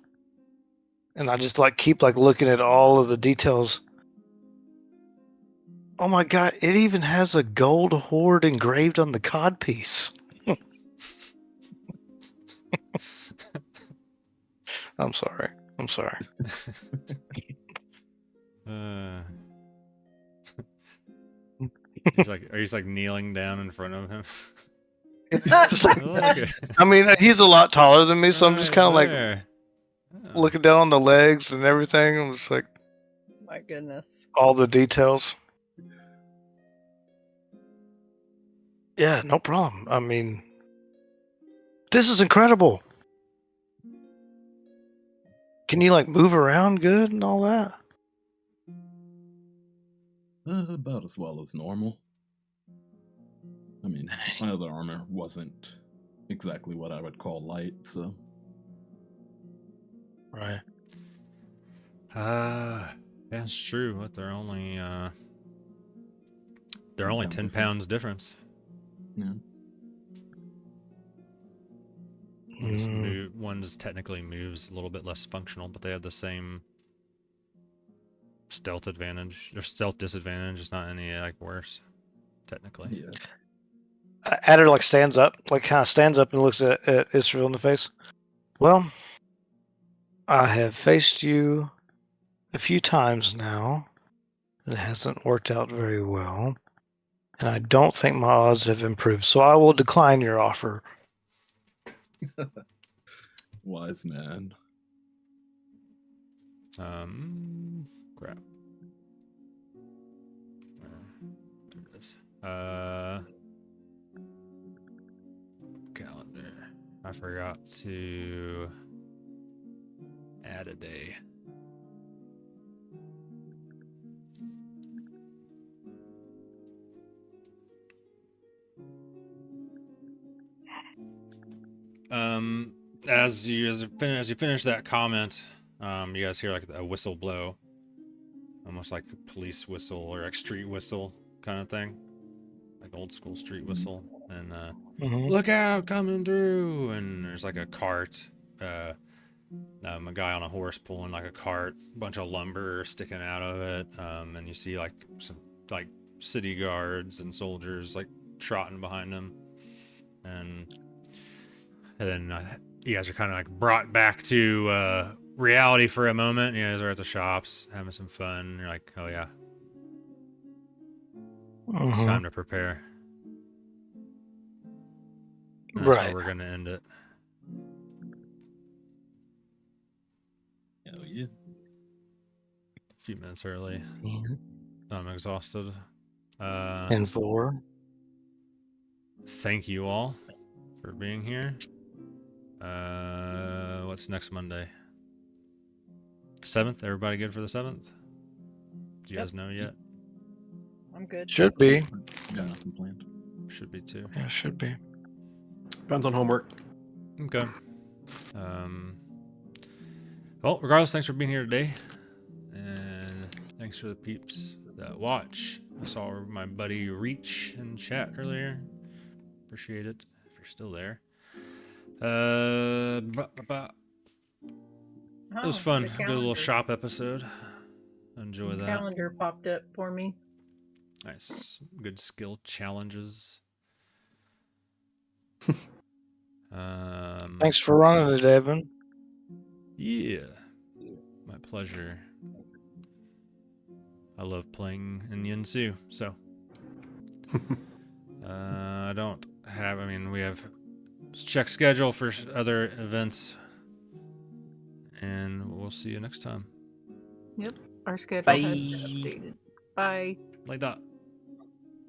and I just like keep like looking at all of the details. Oh my god! It even has a gold hoard engraved on the codpiece. I'm sorry. are you just like kneeling down in front of him? Just like- Look at- I mean, he's a lot taller than me, so I'm just right kind of like there. Oh. looking down on the legs and everything. I'm just like My goodness. all the details. Yeah, no problem. I mean, this is incredible. Can you like move around good and all that? About as well as normal. I mean, my other armor wasn't exactly what I would call light, so. Right. That's true. But they're only 10 pounds difference. Yeah. One's technically moves a little bit less functional, but they have the same stealth advantage. Their stealth disadvantage is not any like worse, technically. Yeah. Adder like stands up, like kind of stands up and looks at Israel in the face. Well, I have faced you a few times now. It hasn't worked out very well, and I don't think my odds have improved. So I will decline your offer. Wise man. Crap. There it is. Calendar. I forgot to add a day. As you finish that comment, you guys hear like a whistle blow, almost like a police whistle or like street whistle kind of thing, like old school street whistle. And Mhm. look out, coming through! And there's like a cart A guy on a horse pulling like a cart, a bunch of lumber sticking out of it, and you see like some like city guards and soldiers like trotting behind him, and then you guys are kind of like brought back to reality for a moment. You guys are at the shops having some fun. You're like, oh yeah, it's Mhm. time to prepare. And that's where Right. we're gonna end it. Hell yeah. A few minutes early. Mhm. I'm exhausted. And 4. Thank you all for being here. What's next Monday? 7th? Everybody good for the 7th? Do you Yep. guys know yet? I'm good. Should be. Got nothing planned. Should be too. Yeah, should be. Depends on homework. Okay. Well, regardless, thanks for being here today. And thanks for the peeps that watch. I saw my buddy Reach in chat earlier. Appreciate it if you're still there. It was fun. The Good little calendar- shop episode. Enjoy that. Calendar popped up for me. Nice. Good skill challenges. Thanks for running it, Evan. Yeah. My pleasure. I love playing in Yuansu, so. I don't have, I mean, we have check schedule for other events. And we'll see you next time. Yep. Our schedule Bye. has been updated. Bye. Like that.